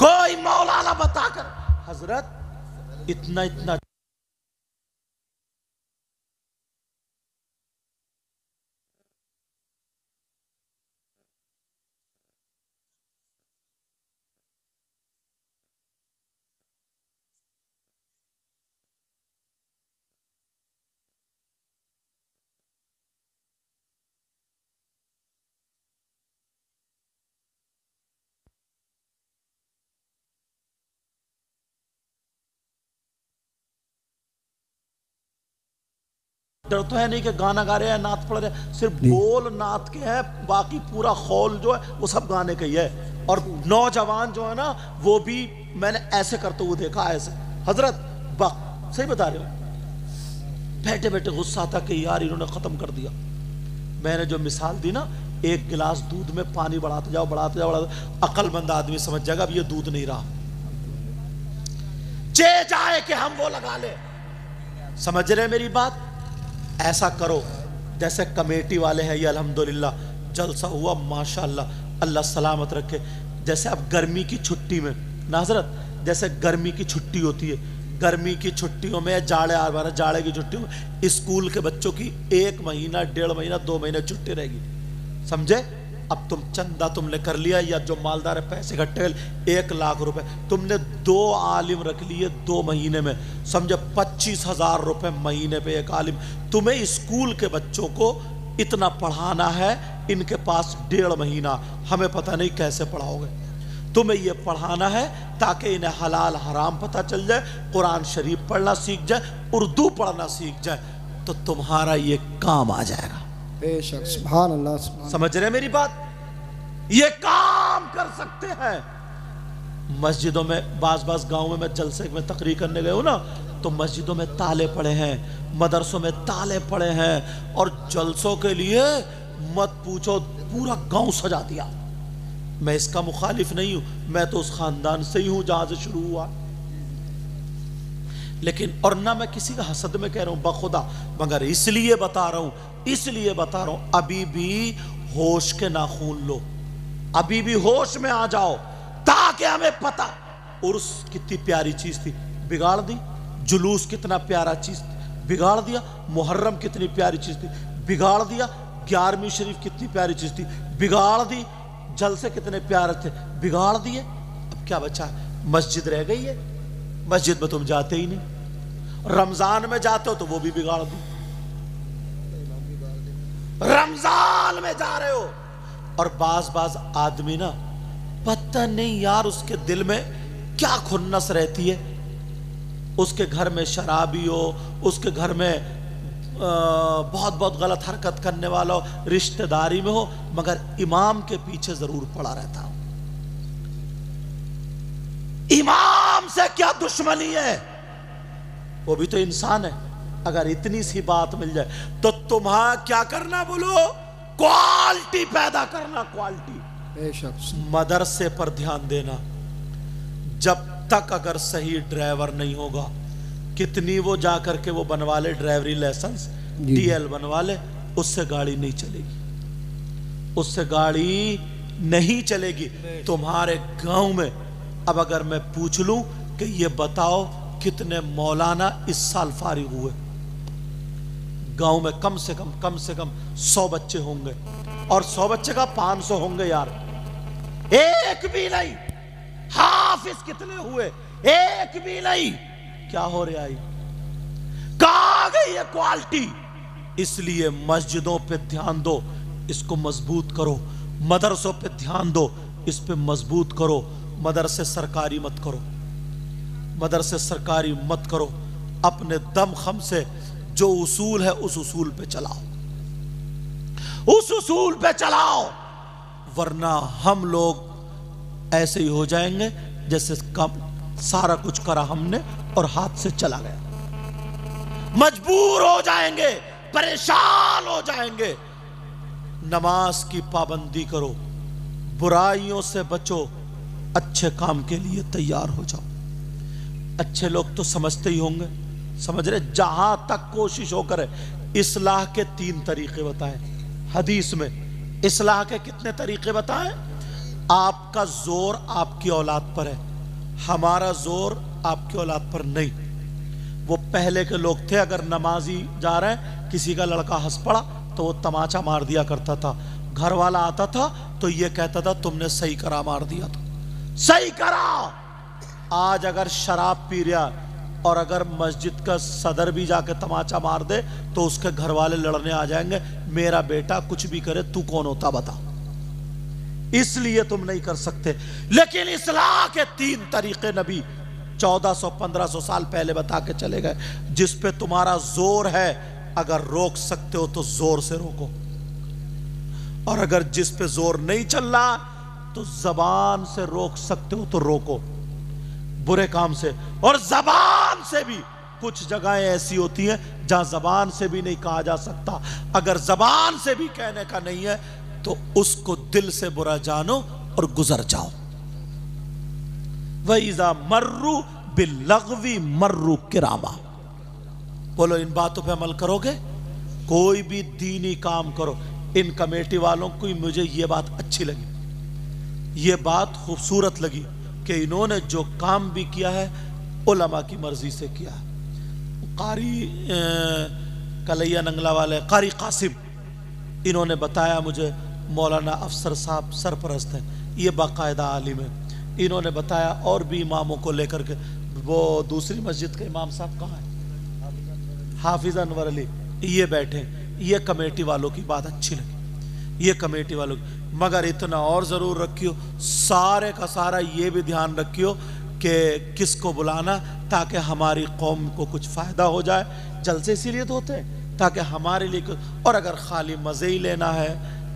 कोई मौलाना बताकर, हजरत इतना इतना डर तो है नहीं कि गाना गा रहे हैं, नात पढ़ रहे हैं, सिर्फ बोल नात के हैं, बाकी पूरा खौल जो है वो सब गाने का ही है। और नौजवान जो है ना, वो भी मैंने ऐसे करते हुए देखा, ऐसे हजरत सही बता रहे हो, बैठे बैठे गुस्सा था कि यार इन्होंने खत्म कर दिया। मैंने जो मिसाल दी ना, 1 गिलास दूध में पानी बढ़ाते जाओ, बढ़ाते जाओ, बढ़ाते, अक्लमंद आदमी समझ जाएगा अब ये दूध नहीं रहा। چے جائے کہ ہم وہ لگا لیں. سمجھ رہے میری بات؟ ایسا کرو جیسے کمیٹی والے ہیں. یہ الحمدللہ جلسہ ہوا ماشاءاللہ, اللہ سلامت رکھے. جیسے اب گرمی کی چھٹی میں نا حضرت, جیسے گرمی کی چھٹی ہوتی ہے, گرمی کی چھٹیوں میں جاڑے کی چھٹیوں میں اسکول کے بچوں کی 1 مہینہ 1.5 مہینہ 2 مہینے چھٹی رہے گی. سمجھے؟ اب تم چندہ تم نے کر لیا, یا جو مالدار پیسے اکٹھے 1 لاکھ روپے, تم نے 2 عالم رکھ لیے 2 مہینے میں, سمجھے 25,000 روپے مہینے پہ 1 عالم. تمہیں اسکول کے بچوں کو اتنا پڑھانا ہے, ان کے پاس 1.5 مہینہ, ہمیں پتہ نہیں کیسے پڑھاؤ گے. تمہیں یہ پڑھانا ہے تاکہ انہیں حلال حرام پتہ چل جائے, قرآن شریف پڑھنا سیکھ جائے, اردو پڑھنا سیکھ جائے, تو تمہارا یہ کام آ جائے گا. بے شک, سبحان اللہ, سبحان. سمجھ رہے میری بات؟ یہ کام کر سکتے ہیں. مسجدوں میں بعض گاؤں میں جلسے میں تقریر کرنے گئے ہو نا, تو مسجدوں میں تالے پڑے ہیں, مدرسوں میں تالے پڑے ہیں, اور جلسوں کے لیے مت پوچھو پورا گاؤں سجا دیا. میں اس کا مخالف نہیں ہوں, میں تو اس خاندان سے ہی ہوں جہاں سے شروع ہوا. لیکن اور نہ میں کسی کا حسد میں کہہ رہا ہوں بخدا, مگر اس لیے بتا رہا ہوں ابھی بھی ہوش کے ناخون لو, ابھی بھی ہوش میں آ جاؤ, تاکہ ہمیں پتا عرس کتنی پیاری چیز تھی, بگاڑ دی. جلوس کتنا پیارا چیز تھی, بگاڑ دیا. محرم کتنی پیاری چیز تھی, بگاڑ دیا. 11ویں شریف کتنی پیاری چیز تھی, بگاڑ دی. جلسے کتنے پیارے تھے, بگاڑ دیے. اب کیا بچا؟ مسجد رہ گئی ہے. مسجد میں تم جاتے ہی نہیں, رمضان میں جاتے ہو تو وہ بھی بگاڑ دی. رمضان میں جا رہے ہو, اور بعض آدمی نا پتہ نہیں یار اس کے دل میں کیا کھنس رہتی ہے. اس کے گھر میں شرابی ہو, اس کے گھر میں بہت غلط حرکت کرنے والا ہو, رشتہ داری میں ہو, مگر امام کے پیچھے ضرور پڑا رہتا ہو. امام سے کیا دشمنی ہے؟ وہ بھی تو انسان ہے. اگر اتنی سی بات مل جائے تو تمہاں کیا کرنا بولو؟ کوالٹی پیدا کرنا, کوالٹی. بے شک. مدرسے پر دھیان دینا. جب تک اگر صحیح ڈرائیور نہیں ہوگا, کتنی وہ جا کر کے وہ بنوا لے ڈرائیوری لائسنس, ڈی ایل بنوا لے, اس سے گاڑی نہیں چلے گی, اس سے گاڑی نہیں چلے گی. تمہارے گاؤں میں اب اگر میں پوچھ لوں کہ یہ بتاؤ کتنے مولانا اس سال فارغ ہوئے, گاؤں میں کم سے کم 100 بچے ہوں گے, اور 100 بچے کا 500 ہوں گے یار, ایک بھی نہیں. حافظ کتنے ہوئے؟ ایک بھی نہیں. کیا ہو رہا ہے؟ کہاں گئی یہ کوالٹی؟ اس لیے مسجدوں پہ دھیان دو, اس کو مضبوط کرو. مدرسوں پہ دھیان دو, اس پہ مضبوط کرو. مدرسے سرکاری مت کرو, مدرسے سرکاری مت کرو. اپنے دم خم سے جو اصول ہے اس اصول پہ چلاؤ, اس اصول پہ چلاؤ, ورنہ ہم لوگ ایسے ہی ہو جائیں گے جیسے سارا کچھ کرا ہم نے اور ہاتھ سے چلا گیا. مجبور ہو جائیں گے, پریشان ہو جائیں گے. نماز کی پابندی کرو, برائیوں سے بچو, اچھے کام کے لیے تیار ہو جاؤ. اچھے لوگ تو سمجھتے ہی ہوں گے, سمجھ رہے, جہاں تک کوشش ہو کرے. اصلاح کے 3 طریقے بتائیں حدیث میں. اصلاح کے کتنے طریقے بتائیں؟ آپ کا زور آپ کی اولاد پر ہے, ہمارا زور آپ کی اولاد پر نہیں. وہ پہلے کے لوگ تھے, اگر نمازی جا رہے ہیں, کسی کا لڑکا ہنس پڑا تو وہ تماچا مار دیا کرتا تھا. گھر والا آتا تھا تو یہ کہتا تھا تم نے صحیح کرا, مار دیا تو صحیح کرا. آج اگر شراب پی رہا اور اگر مسجد کا صدر بھی جا کے تماچا مار دے تو اس کے گھر والے لڑنے آ جائیں گے, میرا بیٹا کچھ بھی کرے تو کون ہوتا بتا. اس لیے تم نہیں کر سکتے. لیکن اصلاح کے 3 طریقے نبی 1400-1500 سال پہلے بتا کے چلے گئے. جس پہ تمہارا زور ہے, اگر روک سکتے ہو تو زور سے روکو, اور اگر جس پہ زور نہیں چل رہا تو زبان سے روک سکتے ہو تو روکو, برے کام سے. اور زبان سے بھی کچھ جگہیں ایسی ہوتی ہیں جہاں زبان سے بھی نہیں کہا جا سکتا. اگر زبان سے بھی کہنے کا نہیں ہے تو اس کو دل سے برا جانو اور گزر جاؤ. وَإِذَا مَرُّوا बिल्लग़वी मर्रू किरामा। बोलो इन बातों पे अमल करोगे? कोई भी दीनी काम करो। इन कमेटी वालों को मुझे ये बात अच्छी लगी, ये बात खूबसूरत लगी कि इन्होंने जो काम भी किया है उलमा की मर्जी से किया है। कारी कलैया नंगला वाले कारी कासिम, इन्होंने बताया मुझे, मौलाना अफसर साहब सरपरस्त हैं, ये बाकायदा आलिम है। इन्होंने बताया और भी इमामों को लेकर के, वो दूसरी मस्जिद के इमाम साहब कहाँ हैं? हाफिज अनवर अली, ये बैठे। ये कमेटी वालों की बात अच्छी लगी, ये कमेटी वालों की। मगर इतना और ज़रूर रखियो, सारे का सारा ये भी ध्यान रखियो कि किसको बुलाना, ताकि हमारी कौम को कुछ फ़ायदा हो जाए। जलसे इसीलिए तो होते हैं ताकि हमारे लिए कुछ, और अगर खाली मज़े ही लेना है,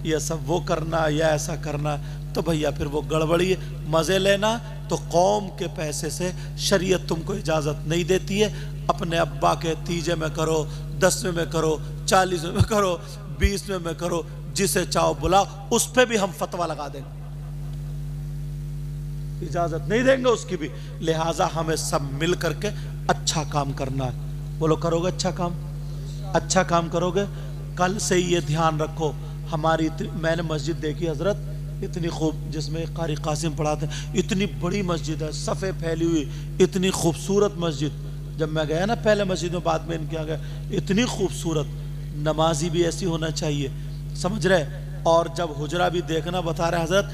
ये सब वो करना या ऐसा करना, तो भैया फिर वो गड़बड़ी है। मज़े लेना तो कौम के पैसे से शरीयत तुमको इजाज़त नहीं देती है। अपने अब्बा के तीजे में करो, 10वें में करो, 40वें में करो, 20वें में करो, जिसे चाहो बुलाओ, उस पर भी हम फतवा लगा देंगे, इजाज़त नहीं देंगे उसकी भी। लिहाजा हमें सब मिल करके अच्छा काम करना है। बोलो करोगे अच्छा काम? अच्छा काम करोगे। कल से ये ध्यान रखो, हमारी मैंने मस्जिद देखी हजरत, इतनी खूब, जिसमें कारी कासिम पढ़ाते हैं, इतनी बड़ी मस्जिद है, सफ़े फैली हुई, इतनी खूबसूरत मस्जिद। जब मैं गया ना पहले मस्जिद में, बाद में इनके आ गया, इतनी खूबसूरत। नमाजी भी ऐसी होना चाहिए, समझ रहे। और जब हुजरा भी देखना बता रहे हजरत,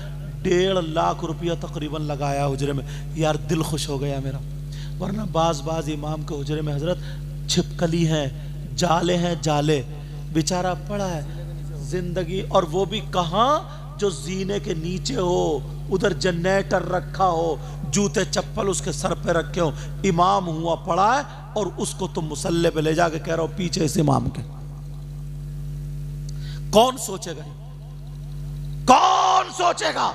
1.5 लाख रुपया तकरीबन लगाया हुजरे में। यार दिल खुश हो गया मेरा। वरना बाज इमाम के हुजरे में हजरत छिपकली हैं, जाले हैं, जाले, बेचारा पड़ा है जिंदगी। और वो भी कहाँ, जो जीने के नीचे हो, उधर जनरेटर रखा हो, जूते चप्पल उसके सर पे रखे हो, इमाम हुआ पड़ा है, और उसको तुम मुसल्ले पे ले जाके कह रहे हो पीछे इस इमाम के। कौन सोचेगा? कौन सोचेगा?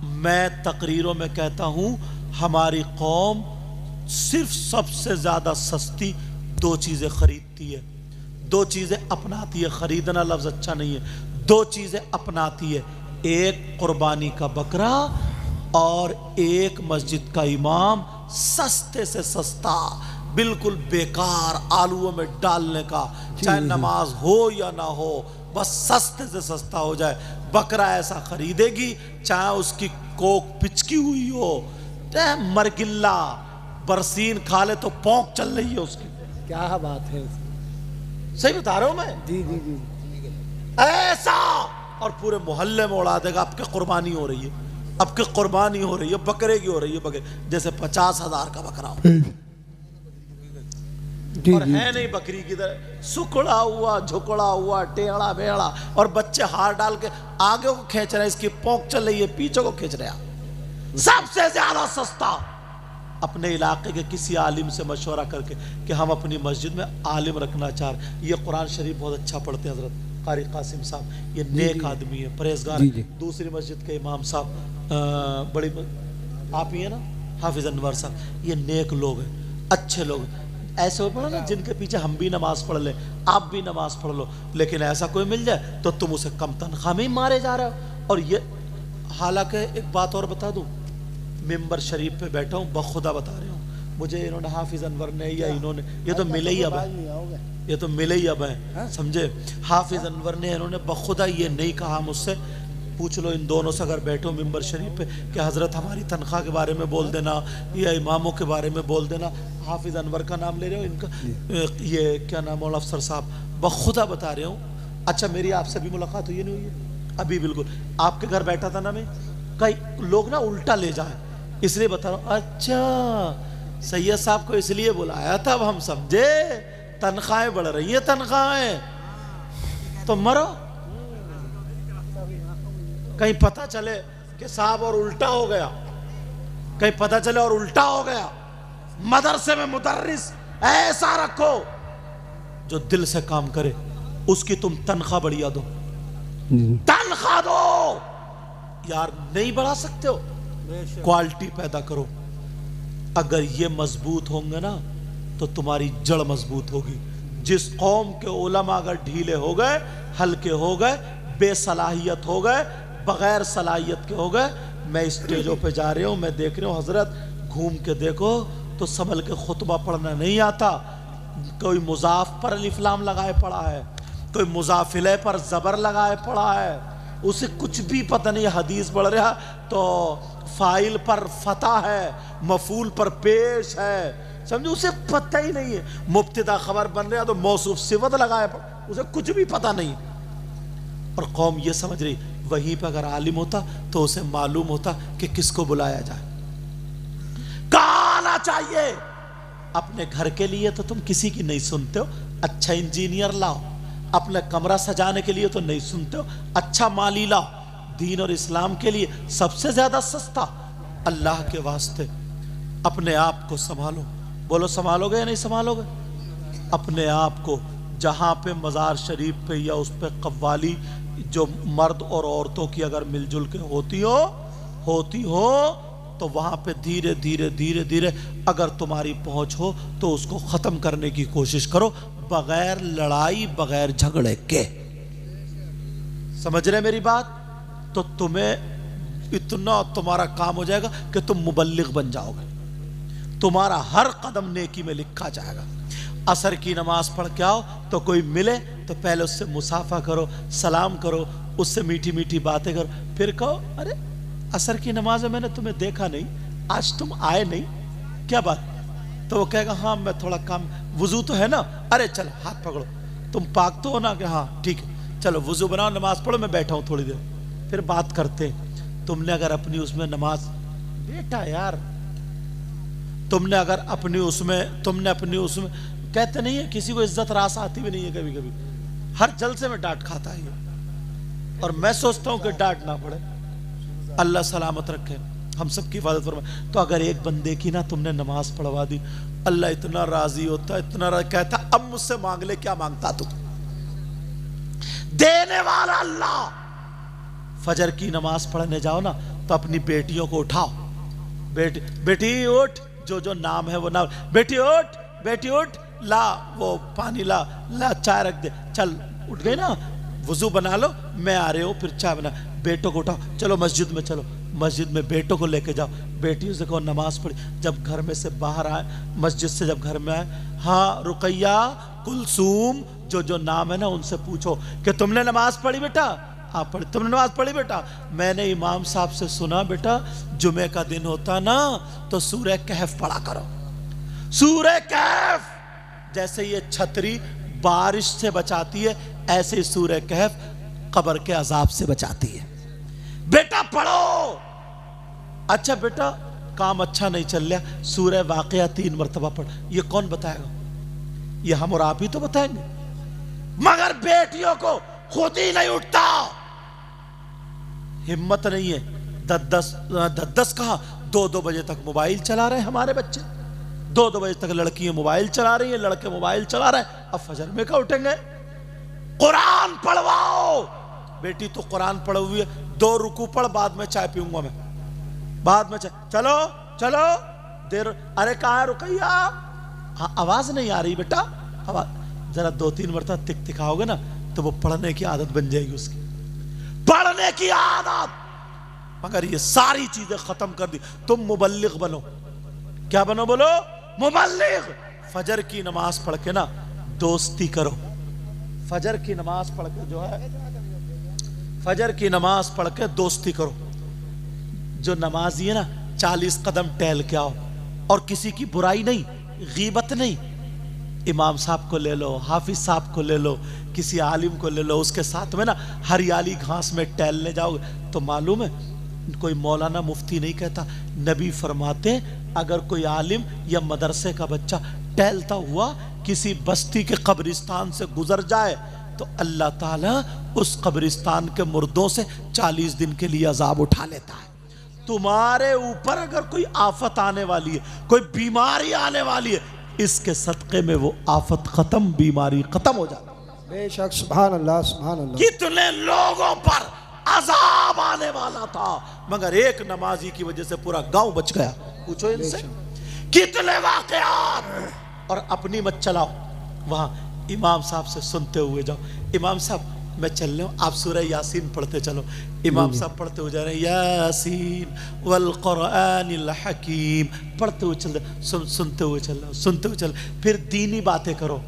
मैं तकरीरों में कहता हूं, हमारी कौम सिर्फ सबसे ज्यादा सस्ती 2 चीजें खरीदती है, 2 चीजें अपनाती है। खरीदना लफ्ज अच्छा नहीं है, 2 चीजें अपनाती है। एक कुर्बानी का बकरा, और एक मस्जिद का इमाम, सस्ते से सस्ता, बिल्कुल बेकार, आलूओं में डालने का, चाहे नमाज हो या ना हो, बस सस्ते से सस्ता हो जाए। बकरा ऐसा खरीदेगी, चाहे उसकी कोक पिचकी हुई हो, चाहे मरगिल्ला बरसीन खा ले तो पौंक चल रही है उसकी। क्या बात है, सही बता रहा हूं मैं। जी जी जी, ऐसा, और पूरे मोहल्ले में उड़ा देगा। आपकी कुर्बानी हो रही है, आपकी कुर्बानी हो रही है, बकरे की हो रही है, बकरे जैसे 50,000 का बकरा हो, और है नहीं बकरी की तरह, सुखड़ा हुआ, झुकड़ा हुआ, टेढ़ा बेड़ा, और बच्चे हार डाल के आगे को खींच रहे हैं, इसकी पोंक चल रही है, पीछे को खींच रहे हैं। सबसे ज्यादा सस्ता। अपने इलाके के किसी आलिम से मशवरा करके कि हम अपनी मस्जिद में आलिम रखना चाह रहे हैं। ये कुरान शरीफ बहुत अच्छा पढ़ते हैं हजरत कारी कासिम साहब, ये नेक आदमी है, परहेजगार। दूसरी मस्जिद के इमाम साहब बड़ी आप ही है ना, हाफिज अनवर साहब, ये नेक लोग हैं, अच्छे लोग हैं। ऐसे हो पड़ा ना, जिनके पीछे हम भी नमाज पढ़ ले, आप भी नमाज पढ़ लो, लेकिन ऐसा कोई मिल जाए तो तुम उसे कम तनख्वाह में ही मारे जा रहे हो। और ये हालांकि एक बात और बता दूं, मिंबर शरीफ पे बैठा हूँ, बखुदा बता रहा हूँ, मुझे इन्होंने हाफिज अनवर ने या इन्होंने, ये तो मिले ही अब है, ये तो मिले ही अब है, समझे। हाफिज अनवर ने इन्होंने बखुदा ये नहीं कहा मुझसे, पूछ लो इन दोनों से अगर बैठो मिंबर शरीफ पे कि हजरत हमारी तनख्वाह के बारे में बोल देना या इमामों के बारे में बोल देना। हाफिज अनवर का नाम ले रहे हो, इनका ये क्या नाम, मौलाना अफसर साहब, बखुदा बता रहे हूँ। अच्छा मेरी आपसे भी मुलाकात हुई नहीं हुई है अभी? बिल्कुल, आपके घर बैठा था ना मैं, कई लोग ना उल्टा ले जाए, इसलिए बता रहा हूँ। अच्छा सैयद साहब को इसलिए बुलाया था, अब हम समझे तनख्वाहें बढ़ रही है, तनख्वाहें तो मरो। कहीं पता चले कि साहब और उल्टा हो गया, कहीं पता चले और उल्टा हो गया। मदरसे में मुदर्रिस ऐसा रखो जो दिल से काम करे, उसकी तुम तनख्वाह बढ़िया दो, तनख्वाह दो यार, नहीं बढ़ा सकते हो, क्वालिटी पैदा करो। अगर ये मजबूत होंगे ना तो तुम्हारी जड़ मजबूत होगी। जिस कौम के उलमा अगर ढीले हो गए, हल्के हो गए, बेसलाहियत हो गए, बगैर सलाहियत के हो गए, मैं स्टेजों पे जा रहा हूँ, मैं देख रहा हूँ हजरत घूम के देखो तो संभल के खुतबा पढ़ना नहीं आता। कोई मुजाफ पर अलिफ लाम लगाए पड़ा है, कोई मुजाफिले पर ज़बर लगाए पड़ा है, उसे कुछ भी पता नहीं। हदीस पढ़ रहा तो फाइल पर फतह है, मफूल पर पेश है, समझो उसे पता ही नहीं है। मुब्तदा खबर बन रहा तो मौसूफ सिवत लगाए पड़ा, उसे कुछ भी पता नहीं। और कौम ये समझ रही वहीं पर अगर आलिम होता तो उसे मालूम होता कि किसको बुलाया जाए, कहाँ आना चाहिए। अपने घर के लिए तो तुम किसी की नहीं सुनते हो, अच्छा इंजीनियर लाओ। अपना कमरा सजाने के लिए तो नहीं सुनते हो, अच्छा माली लाओ। दीन और इस्लाम के लिए सबसे ज्यादा सस्ता, अल्लाह के वास्ते अपने आप को संभालो। बोलो संभालोगे या नहीं संभालोगे? अपने आप को जहाँ पे मज़ार शरीफ पे या उस पे कव्वाली जो मर्द और औरतों की अगर मिलजुल के होती हो तो वहाँ पे धीरे धीरे धीरे धीरे अगर तुम्हारी पहुँच हो तो उसको ख़त्म करने की कोशिश करो, बगैर लड़ाई बगैर झगड़े के। समझ रहे मेरी बात? तो तुम्हें इतना तुम्हारा काम हो जाएगा कि तुम मुबल्लिग बन जाओगे, तुम्हारा हर कदम नेकी में लिखा जाएगा। असर की नमाज पढ़ के आओ तो कोई मिले तो पहले उससे मुसाफा करो, सलाम करो, उससे मीठी मीठी बातें करो, फिर कहो अरे असर की नमाज में मैंने तुम्हें देखा नहीं, आज तुम आए नहीं, क्या बात? तो वो कहेगा हाँ मैं थोड़ा काम, वुजू तो है ना, अरे चलो हाथ पकड़ो, तुम पाक तो हो ना, कि हाँ ठीक है चलो वुजू बनाओ नमाज पढ़ो, मैं बैठा हूँ थोड़ी देर, फिर बात करते हैं। तुमने अगर अपनी उसमें नमाज, बेटा यार तुमने अगर अपनी उसमें कहते नहीं है किसी को इज्जत रास आती भी नहीं है, कभी कभी हर जलसे में डांट खाता है ये, और मैं सोचता हूँ कि डांट ना पड़े, अल्लाह सलामत रखे, हम सबकी हिफाजत फरमाए। तो अगर एक बंदे की ना तुमने नमाज पढ़वा दी, अल्लाह इतना राजी होता, इतना कहता अब मुझसे मांग ले, क्या मांगता तू, देने वाला अल्लाह। फजर की नमाज पढ़ने जाओ ना तो अपनी बेटियों को उठाओ, बेटी उठ, जो नाम है वो नाम, बेटी उठ, ला वो पानी ला चाय रख दे, चल उठ गई ना, वुजू बना लो, मैं आ रही हूँ, फिर चाय बना, बेटों को उठाओ, चलो मस्जिद में चलो, मस्जिद में बेटों को लेके जाओ, बेटियों से कहो नमाज पढ़ी, जब घर में से बाहर आए, मस्जिद से जब घर में आए, हाँ रुकैया, कुलसूम, जो नाम है ना उनसे पूछो कि तुमने नमाज पढ़ी बेटा? हाँ पढ़ी। तुमने नमाज पढ़ी बेटा? मैंने इमाम साहब से सुना बेटा जुमे का दिन होता ना तो सूरह कहफ पढ़ा करो। सूरह कहफ जैसे ये छतरी बारिश से बचाती है, ऐसे ही सूरह कहफ कब्र के अजाब से बचाती है। बेटा पढ़ो। अच्छा बेटा काम अच्छा नहीं चल रहा, सूरह वाक़िया 3 मरतबा पढ़। ये कौन बताएगा? ये हम और आप ही तो बताएंगे, मगर बेटियों को खुद ही नहीं उठता, हिम्मत नहीं है। 10 कहा 2 बजे तक मोबाइल चला रहे हैं हमारे बच्चे, 2 बजे तक लड़कियां मोबाइल चला रही हैं, लड़के मोबाइल चला रहे हैं, अब फजर में क्या उठेंगे? कुरान पढ़वाओ। बेटी तो कुरान पढ़ी हुई है, 2 रुकू पढ़, बाद में चाय पीऊंगा मैं, बाद में चाय, चलो देर, अरे कहाँ है रुकैया? हाँ आवाज नहीं आ रही बेटा, आवाज जरा 2-3 मरतबा तिखाओगे ना तो वो पढ़ने की आदत बन जाएगी उसकी, पढ़ने की आदत। मगर ये सारी चीजें खत्म कर दी, तुम मुबल्लिग बनो। क्या बनो? बोलो मुबल्लिग। फजर की नमाज पढ़ के ना दोस्ती करो, फजर की नमाज पढ़ के जो है, फजर की नमाज पढ़ के दोस्ती करो। जो नमाजी है ना 40 कदम टहल के आओ, और किसी की बुराई नहीं, गीबत नहीं। इमाम साहब को ले लो, हाफिज साहब को ले लो, किसी आलिम को ले लो, उसके साथ में ना हरियाली घास में टहलने जाओगे तो मालूम है कोई मौलाना मुफ्ती नहीं कहता, नबी फरमाते अगर कोई आलिम या मदरसे का बच्चा टहलता हुआ किसी बस्ती के कब्रिस्तान से गुजर जाए तो अल्लाह ताला उस कब्रिस्तान के मुर्दों से 40 दिन के लिए अजाब उठा लेता है। तुम्हारे ऊपर अगर कोई आफत आने वाली है, कोई बीमारी आने वाली है, इसके सदक़े में वो आफत खत्म, बीमारी खत्म हो जाती है। बेशक सुभान अल्लाह सुभान अल्लाह। कितने लोगों पर अजाब आने वाला था मगर एक नमाजी की वजह से पूरा गांव बच गया। पूछो इनसे कितने वाकयात। और अपनी मत चलाओ, वहां इमाम साहब से सुनते हुए जाओ। इमाम साहब میں چل رہا ہوں, آپ سورہ یاسین پڑھتے چلو. امام صاحب پڑھتے ہوئے جا رہے ہیں یاسین والقرآن الحکیم, پڑھتے ہوئے چل رہے, سنتے ہوئے چل رہا, سنتے ہوئے چل. پھر دینی باتیں کرو.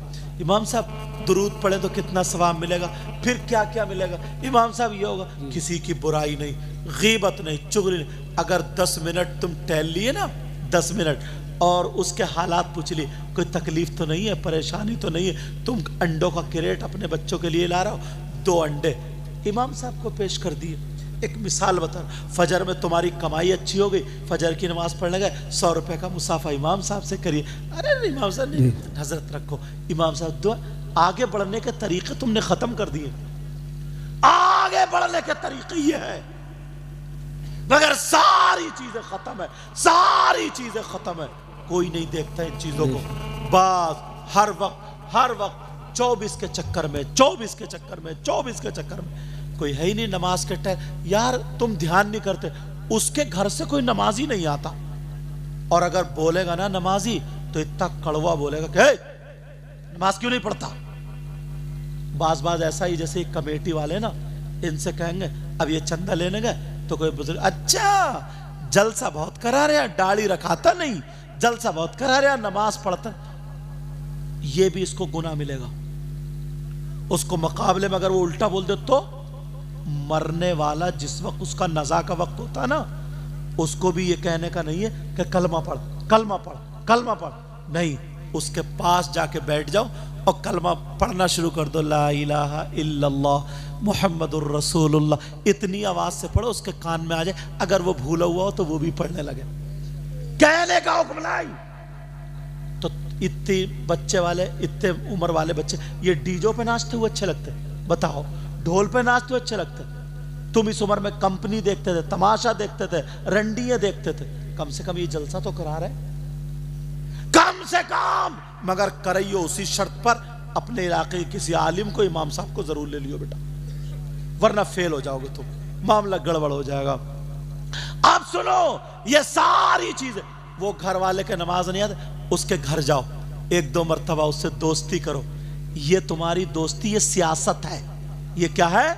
امام صاحب درود پڑھیں تو کتنا ثواب ملے گا, پھر کیا کیا ملے گا. امام صاحب یہ ہوگا کسی کی برائی نہیں, غیبت نہیں, چغلی نہیں. اگر 10 منٹ تم ٹہل لیے نا, 10 منٹ, اور اس کے حالات پوچھ لی, کوئی تکلیف تو نہیں ہے, پریشانی تو نہیں ہے, تم انڈوں کا کریٹ اپنے بچوں کے لیے لا رہا ہو, 2 انڈے امام صاحب کو پیش کر دیے. ایک مثال بتا, فجر میں تمہاری کمائی اچھی ہو گئی, فجر کی نماز پڑھنے گئے, 100 روپے کا مسافہ امام صاحب سے کریے. ارے امام صاحب نے حضرت رکھو, امام صاحب دعا. آگے بڑھنے کے طریقے تم نے ختم کر دیے. آگے بڑھنے کے طریقے یہ ہے, مگر ساری چیزیں ختم ہے, ساری چیزیں ختم ہے. کوئی نہیں دیکھتا ان چیزوں کو. بس ہر وقت 24 کے چکر میں, 24 کے چکر میں, 24 کے چکر میں. کوئی ہے ہی نہیں نماز کے ٹائم. یار تم دھیان نہیں کرتے, اس کے گھر سے کوئی نمازی نہیں آتا, اور اگر بولے گا نا نمازی تو اتنا کڑوا بولے گا کہ نماز کیوں نہیں پڑھتا. بعض ایسا ہی جیسے کمیٹی والے نا, ان سے کہیں گے اب یہ چندہ لینے گئے تو کوئی بزرگ, اچھا جلسہ بہت کرا رہے, داڑھی رکھاتا نہیں, جلسہ بہت کرا رہے, نماز پڑھتا. یہ بھی اس کو گناہ ملے گا. اس کو مقابلے میں اگر وہ الٹا بول دے تو مرنے والا جس وقت اس کا نزا کا وقت ہوتا نا, اس کو بھی یہ کہنے کا نہیں ہے کہ کلمہ پڑھ, کلمہ پڑھ, کلمہ پڑھ. نہیں, اس کے پاس جا کے بیٹھ جاؤ اور کلمہ پڑھنا شروع کر دو, لا الہ الا اللہ محمد الرسول اللہ. اتنی آواز سے پڑھو اس کے کان میں آ جائے. اگر وہ بھولا ہوا ہو تو وہ بھی پڑھنے لگے. کہنے کا حکم لائی تو اتنے بچے والے, اتنے عمر والے بچے یہ ڈیجو پہ ناچتے ہوئے اچھے لگتے. بتاؤ, ڈھول پہ ناچتے ہوئے اچھے لگتے. تم اس عمر میں کمپنی دیکھتے تھے, تماشا دیکھتے تھے, رنڈیاں دیکھتے تھے. کم سے کم یہ جلسہ تو کرا رہے, کم سے کم. مگر کرئیو اسی شرط پر اپنے علاقے کے کسی عالم کو, امام صاحب کو ضرور لے لیو بیٹا, ورنہ فیل ہو جاؤ گے تم, معاملہ گڑبڑ ہو جائے گا. اب سنو, یہ ساری چیزیں, وہ گھر والے کے نماز نہیں آتے, اس کے گھر جاؤ, 1-2 مرتبہ اس سے دوستی کرو. یہ تمہاری دوستی, یہ سیاست ہے. یہ کیا ہے؟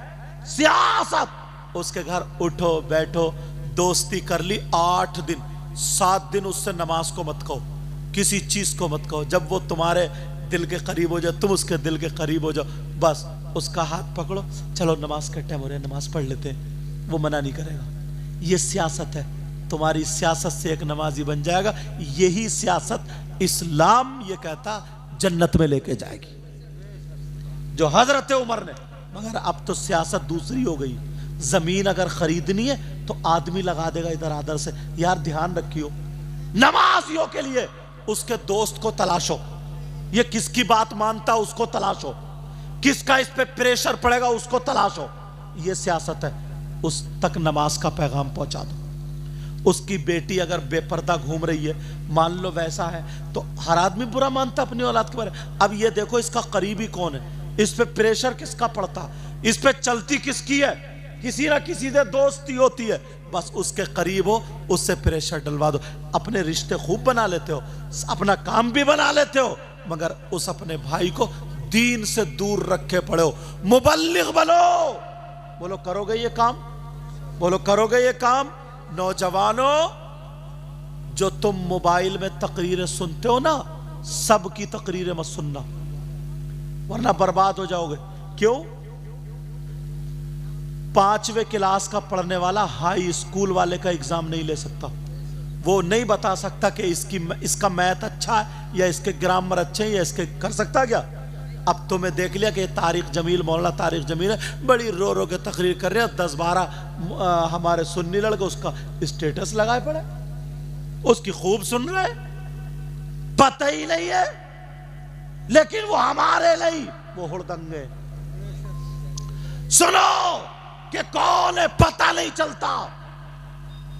سیاست. اس کے گھر اٹھو, بیٹھو, دوستی کر لی 8 دن, 7 دن اس سے نماز کو مت کہو, کسی چیز کو مت کہو. جب وہ تمہارے دل کے قریب ہو جائے, تم اس کے دل کے قریب ہو جاؤ, بس اس کا ہاتھ پکڑو, چلو نماز کا ٹائم ہو رہا ہے, نماز پڑھ لیتے ہیں. وہ منع نہیں کرے گا. یہ سیاست ہے. تمہاری سیاست سے ایک نمازی بن جائے گا. یہی سیاست اسلام یہ کہتا جنت میں لے کے جائے گی, جو حضرت عمر نے. مگر اب تو سیاست دوسری ہو گئی. زمین اگر خریدنی ہے تو آدمی لگا دے گا ادھر ادھر سے. یار دھیان رکھیو, نمازیوں کے لیے اس کے دوست کو تلاشو, یہ کس کی بات مانتا اس کو تلاشو, کس کا اس پہ پریشر پڑے گا اس کو تلاشو. یہ سیاست ہے. اس تک نماز کا پیغام پہنچا دو. اس کی بیٹی اگر بے پردہ گھوم رہی ہے, مان لو ویسا ہے, تو ہر آدمی برا مانتا اپنی اولاد کے بارے. اب یہ دیکھو اس کا قریبی کون ہے, اس پہ پریشر کس کا پڑتا, اس پہ چلتی کس کی ہے, کسی نہ کسی سے دوستی ہوتی ہے. بس اس کے قریب ہو, اس سے پریشر ڈلوا دو. اپنے رشتے خوب بنا لیتے ہو, اپنا کام بھی بنا لیتے ہو, مگر اس اپنے بھائی کو دین سے دور رکھے پڑے ہو. مبلغ بنو. بولو کرو گے یہ کام, بولو کرو گے یہ کام. نوجوانوں, جو تم موبائل میں تقریریں سنتے ہو نا, سب کی تقریریں مت سننا, ورنہ برباد ہو جاؤ گے. کیوں؟ 5ویں کلاس کا پڑھنے والا ہائی اسکول والے کا ایگزام نہیں لے سکتا. وہ نہیں بتا سکتا کہ اس کا میتھ اچھا ہے یا اس کے گرامر اچھے ہیں یا اس کے, کر سکتا کیا؟ اب تو میں دیکھ لیا کہ طارق جمیل, مولانا طارق جمیل ہے, بڑی رو رو کے تقریر کر رہے ہیں, 10-12 ہمارے سنی لڑکے اس کا اسٹیٹس لگائے پڑے, اس کی خوب سن رہے, پتہ ہی نہیں ہے. لیکن وہ ہمارے نہیں, وہ ہڑدنگے. سنو کہ کون ہے پتہ نہیں چلتا.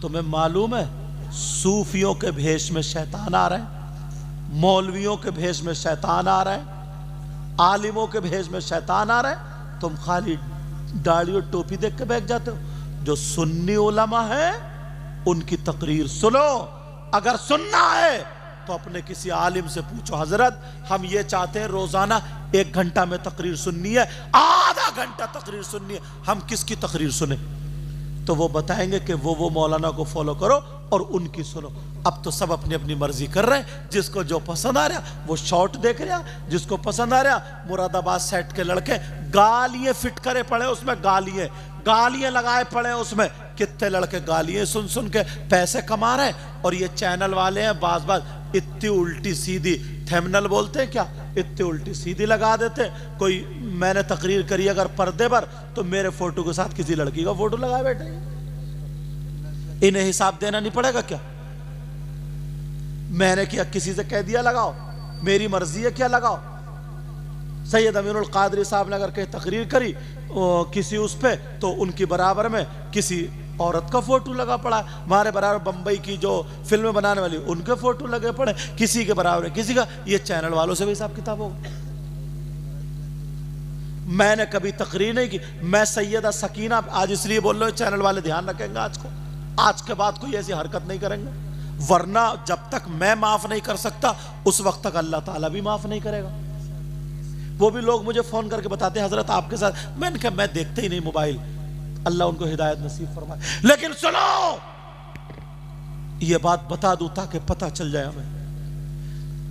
تمہیں معلوم ہے صوفیوں کے بھیش میں شیطان آ رہے ہیں, مولویوں کے بھیش میں شیطان آ رہے ہیں, عالموں کے بھیش میں شیطان آ رہے ہیں. تم خالی داڑھی اور ٹوپی دیکھ کے بیٹھ جاتے ہو. جو سنی علماء ہیں ان کی تقریر سنو. اگر سننا ہے تو اپنے کسی عالم سے پوچھو, حضرت ہم یہ چاہتے ہیں روزانہ 1 گھنٹہ میں تقریر سننی ہے, آدھا घंटा तकरीर सुननी है, हम किसकी तकरीर सुने? तो वो बताएंगे कि वो मौलाना को फॉलो करो और उनकी सुनो। अब तो सब अपनी अपनी मर्जी कर रहे हैं, जिसको जो पसंद आ रहा वो शॉर्ट देख रहा, जिसको पसंद आ रहा मुरादाबाद सेट के लड़के गालियां फिट करे पड़े, उसमें गालियां लगाए पड़े, उसमें कितने लड़के गालियां सुन सुन के पैसे कमा रहे हैं। और ये चैनल वाले हैं बाज इतनी उल्टी सीधी थंबनेल बोलते हैं क्या, इतनी उल्टी सीधी लगा देते। कोई मैंने तकरीर करी अगर पर्दे पर, तो मेरे फोटो के साथ किसी लड़की का फोटो लगाए बैठे। इन्हें हिसाब देना नहीं पड़ेगा क्या? मैंने क्या किसी से कह दिया लगाओ, मेरी मर्जी है क्या लगाओ? सैयद अमीनुल कादरी साहब ने अगर कहीं तकरीर करी किसी उस पे, तो उनकी बराबर में किसी औरत का फोटो लगा पड़ा। हमारे बराबर बंबई की जो फिल्में बनाने वाली उनके फोटो लगे पड़े, किसी के बराबर किसी का। ये चैनल वालों से भी हिसाब किताब होगा। मैंने कभी तकरीर नहीं की। मैं सैयदा सकीना आज इसलिए बोल रहा हूं, चैनल वाले ध्यान रखेंगे आज के बाद कोई ऐसी हरकत नहीं करेंगे, वरना जब तक मैं माफ नहीं कर सकता उस वक्त तक अल्लाह ताला भी माफ नहीं करेगा। वो भी लोग मुझे फोन करके बताते हैं हजरत आपके साथ, मैंने कहा मैं देखते ही नहीं मोबाइल, अल्लाह उनको हिदायत नसीब फरमाए। लेकिन सुनो, ये बात बता दूं ताकि पता चल जाए हमें।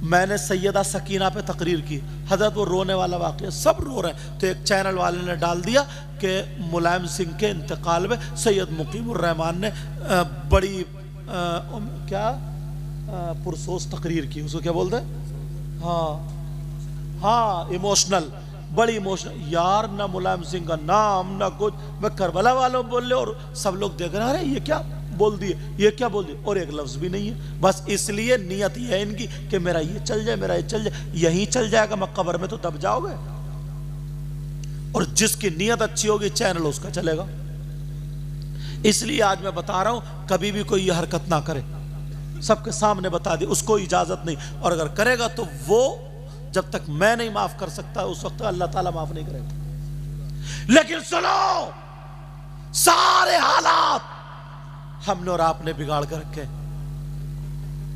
मैंने सैयदा सकीना पे तकरीर की, हजरत वो रोने वाला वाक़या, सब रो रहे हैं, तो एक चैनल वाले ने डाल दिया कि मुलायम सिंह के इंतकाल में सैयद मुकीमुर रहमान ने बड़ी पुरसोस तकरीर की, उसको क्या बोलते हैं, हाँ इमोशनल, बड़ी इमोशनल। यार ना मुलायम सिंह का नाम ना कुछ, मैं करबला वालों बोल रहे और सब लोग देख रहे हैं, ये क्या बोल दिए, ये क्या बोल दिए, और एक लफ्ज भी नहीं है। बस इसलिए नियत ये है इनकी कि मेरा ये चल जाए, मेरा ये चल जाए। यही चल जाएगा, मैं कब्र में तो दब जाओगे। और जिसकी नियत अच्छी होगी चैनल उसका चलेगा। इसलिए आज मैं बता रहा हूं, कभी भी कोई ये हरकत ना करे, सबके सामने बता दी, उसको इजाजत नहीं। और अगर करेगा तो वो जब तक मैं नहीं माफ कर सकता उस वक्त अल्लाह ताला माफ नहीं करेगा। लेकिन सुनो, सारे हालात हमने और आपने बिगाड़ कर रखे।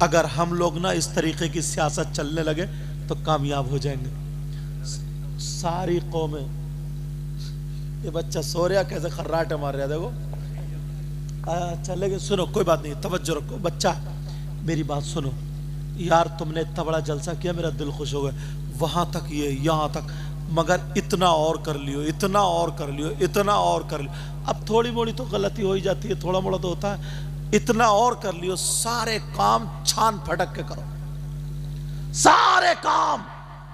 अगर हम लोग ना इस तरीके की सियासत चलने लगे तो कामयाब हो जाएंगे। सारी कौमें, ये बच्चा सो रहा कैसे खर्राटे मार रहा, देखो। अच्छा लेकिन सुनो, कोई बात नहीं, तवज्जो रखो। बच्चा मेरी बात सुनो, यार तुमने इतना बड़ा जलसा किया, मेरा दिल खुश हो गया, वहां तक ये यहाँ तक, मगर इतना और कर लियो, इतना और कर लियो, इतना और कर लियो। अब थोड़ी मोड़ी तो गलती हो ही जाती है, थोड़ा मोड़ा तो होता है, इतना और कर लियो। सारे काम छान फटक के करो, सारे काम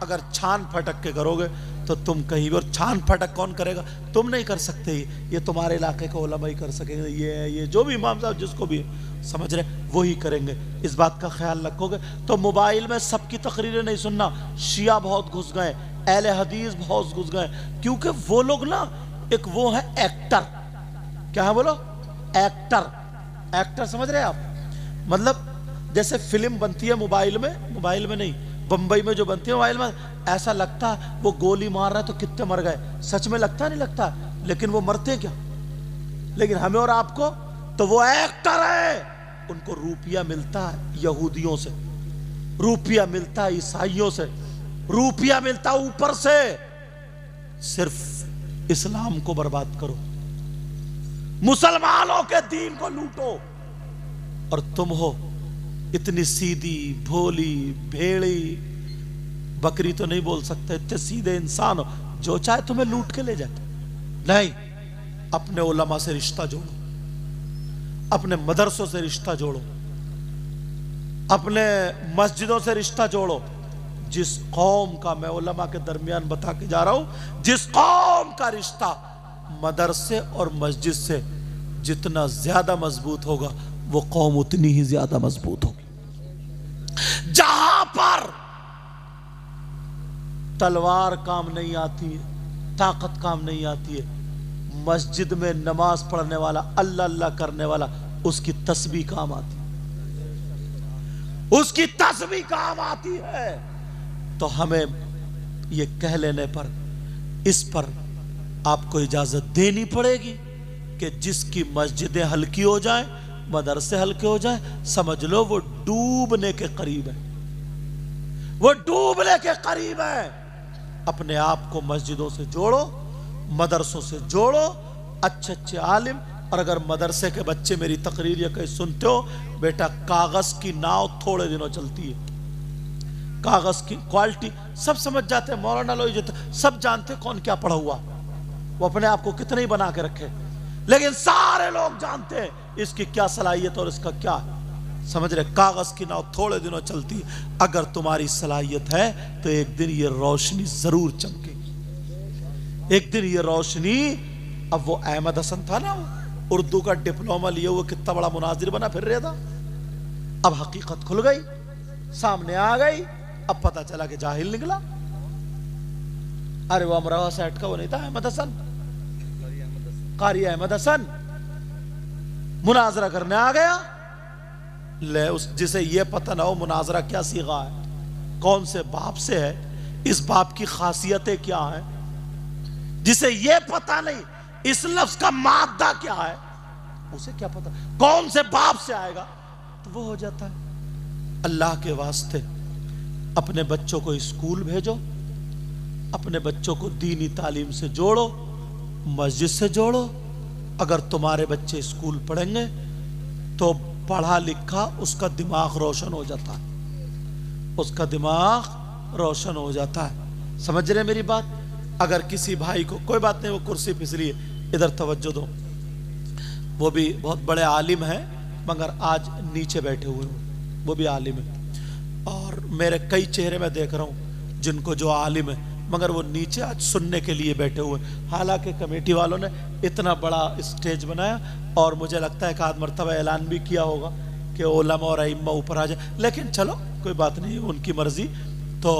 अगर छान फटक के करोगे तो तुम कहीं भी, और छान फटक कौन करेगा, तुम नहीं कर सकते, ये तुम्हारे इलाके के उलमा ही कर सकेंगे, ये जो भी इमाम साहब जिसको भी समझ रहे वो ही करेंगे। इस बात का ख्याल रखोगे तो मोबाइल में सबकी तकरीरें नहीं सुनना। शिया बहुत घुस गए, अहले हदीस बहुत घुस गए, क्योंकि वो लोग ना एक वो है एक्टर, क्या है बोलो, एक्टर समझ रहे हैं आप? मतलब जैसे फिल्म बनती है मोबाइल में नहीं, बंबई में जो बनती है मोबाइल में, ऐसा लगता है वो गोली मार रहा है तो कितने मर गए, सच में लगता नहीं लगता, लेकिन वो मरते क्या? लेकिन हमें और आपको तो वो एक्टर है, उनको रुपया मिलता है यहूदियों से, रुपया मिलता है ईसाइयों से, रुपया मिलता है ऊपर से। सिर्फ इस्लाम को बर्बाद करो, मुसलमानों के दीन को लूटो, और तुम हो इतनी सीधी भोली भेड़ी, बकरी तो नहीं बोल सकते, इतने सीधे इंसान हो, जो चाहे तुम्हें लूट के ले जाते। नहीं, अपने उलमा से रिश्ता जोड़ो, अपने मदरसों से रिश्ता जोड़ो, अपने मस्जिदों से रिश्ता जोड़ो। जिस कौम का, मैं उलमा के दरमियान बता के जा रहा हूं, जिस कौम का रिश्ता मदरसे और मस्जिद से जितना ज्यादा मजबूत होगा, वो कौम उतनी ही ज्यादा मजबूत होगी। जहां पर तलवार काम नहीं आती है, ताकत काम नहीं आती है, मस्जिद में नमाज पढ़ने वाला, अल्लाह अल्लाह करने वाला, उसकी तस्बीह काम आती है, उसकी तस्बीह काम आती है। तो हमें ये कह लेने पर, इस पर आपको इजाजत देनी पड़ेगी कि जिसकी मस्जिदें हल्की हो जाएं, मदरसे हल्के हो जाएं, समझ लो वो डूबने के करीब है, वो डूबने के करीब है। अपने आप को मस्जिदों से जोड़ो, मदरसों से जोड़ो, अच्छे अच्छे आलिम। और अगर मदरसे के बच्चे मेरी तकरीर या कहीं सुनते हो, बेटा कागज की नाव थोड़े दिनों चलती है। कागज की क्वालिटी सब समझ जाते हैं, मौलाना लोग सब जानते कौन क्या पढ़ा हुआ, वो अपने आप को कितने ही बना के रखे, लेकिन सारे लोग जानते हैं इसकी क्या सलाहियत और इसका क्या है। समझ रहे, कागज की नाव थोड़े दिनों चलती है। अगर तुम्हारी सलाहियत है तो एक दिन ये रोशनी जरूर चमकेगी, एक दिन ये रोशनी। अब वो अहमद हसन था ना, उर्दू का डिप्लोमा लिए हुए कितना बड़ा मुनाजिर बना फिर रहा था। अब हकीकत खुल गई, सामने आ गई, अब पता चला कि जाहिल निकला। अरे वो अमरावा सेट का वो नहीं था अहमद हसन, कारी अहमद हसन, मुनाजरा करने आ गया। ले उस जिसे ये पता ना हो मुनाजरा क्या सीगा है, कौन से बाप से है, इस बाप की खासियतें क्या है, जिसे ये पता नहीं इस लफ्ज का मादा क्या है, उसे क्या पता कौन से बाप से आएगा, तो वो हो जाता है। अल्लाह के वास्ते अपने बच्चों को स्कूल भेजो, अपने बच्चों को दीनी तालीम से जोड़ो, मस्जिद से जोड़ो। अगर तुम्हारे बच्चे स्कूल पढ़ेंगे तो पढ़ा लिखा उसका दिमाग रोशन हो जाता है, उसका दिमाग रोशन हो जाता है। समझ रहे मेरी बात। अगर किसी भाई को, कोई बात नहीं, वो कुर्सी फिसली है, इधर तवज्जो दो, वो भी बहुत बड़े आलिम हैं मगर आज नीचे बैठे हुए हैं, वो भी आलिम है। और मेरे कई चेहरे मैं देख रहा हूँ जिनको जो आलिम है मगर वो नीचे आज सुनने के लिए बैठे हुए। हालांकि कमेटी वालों ने इतना बड़ा स्टेज बनाया और मुझे लगता है कि आध मरतबा ऐलान भी किया होगा कि उलमा और अइम्मा ऊपर आ जाए, लेकिन चलो कोई बात नहीं, उनकी मर्जी। तो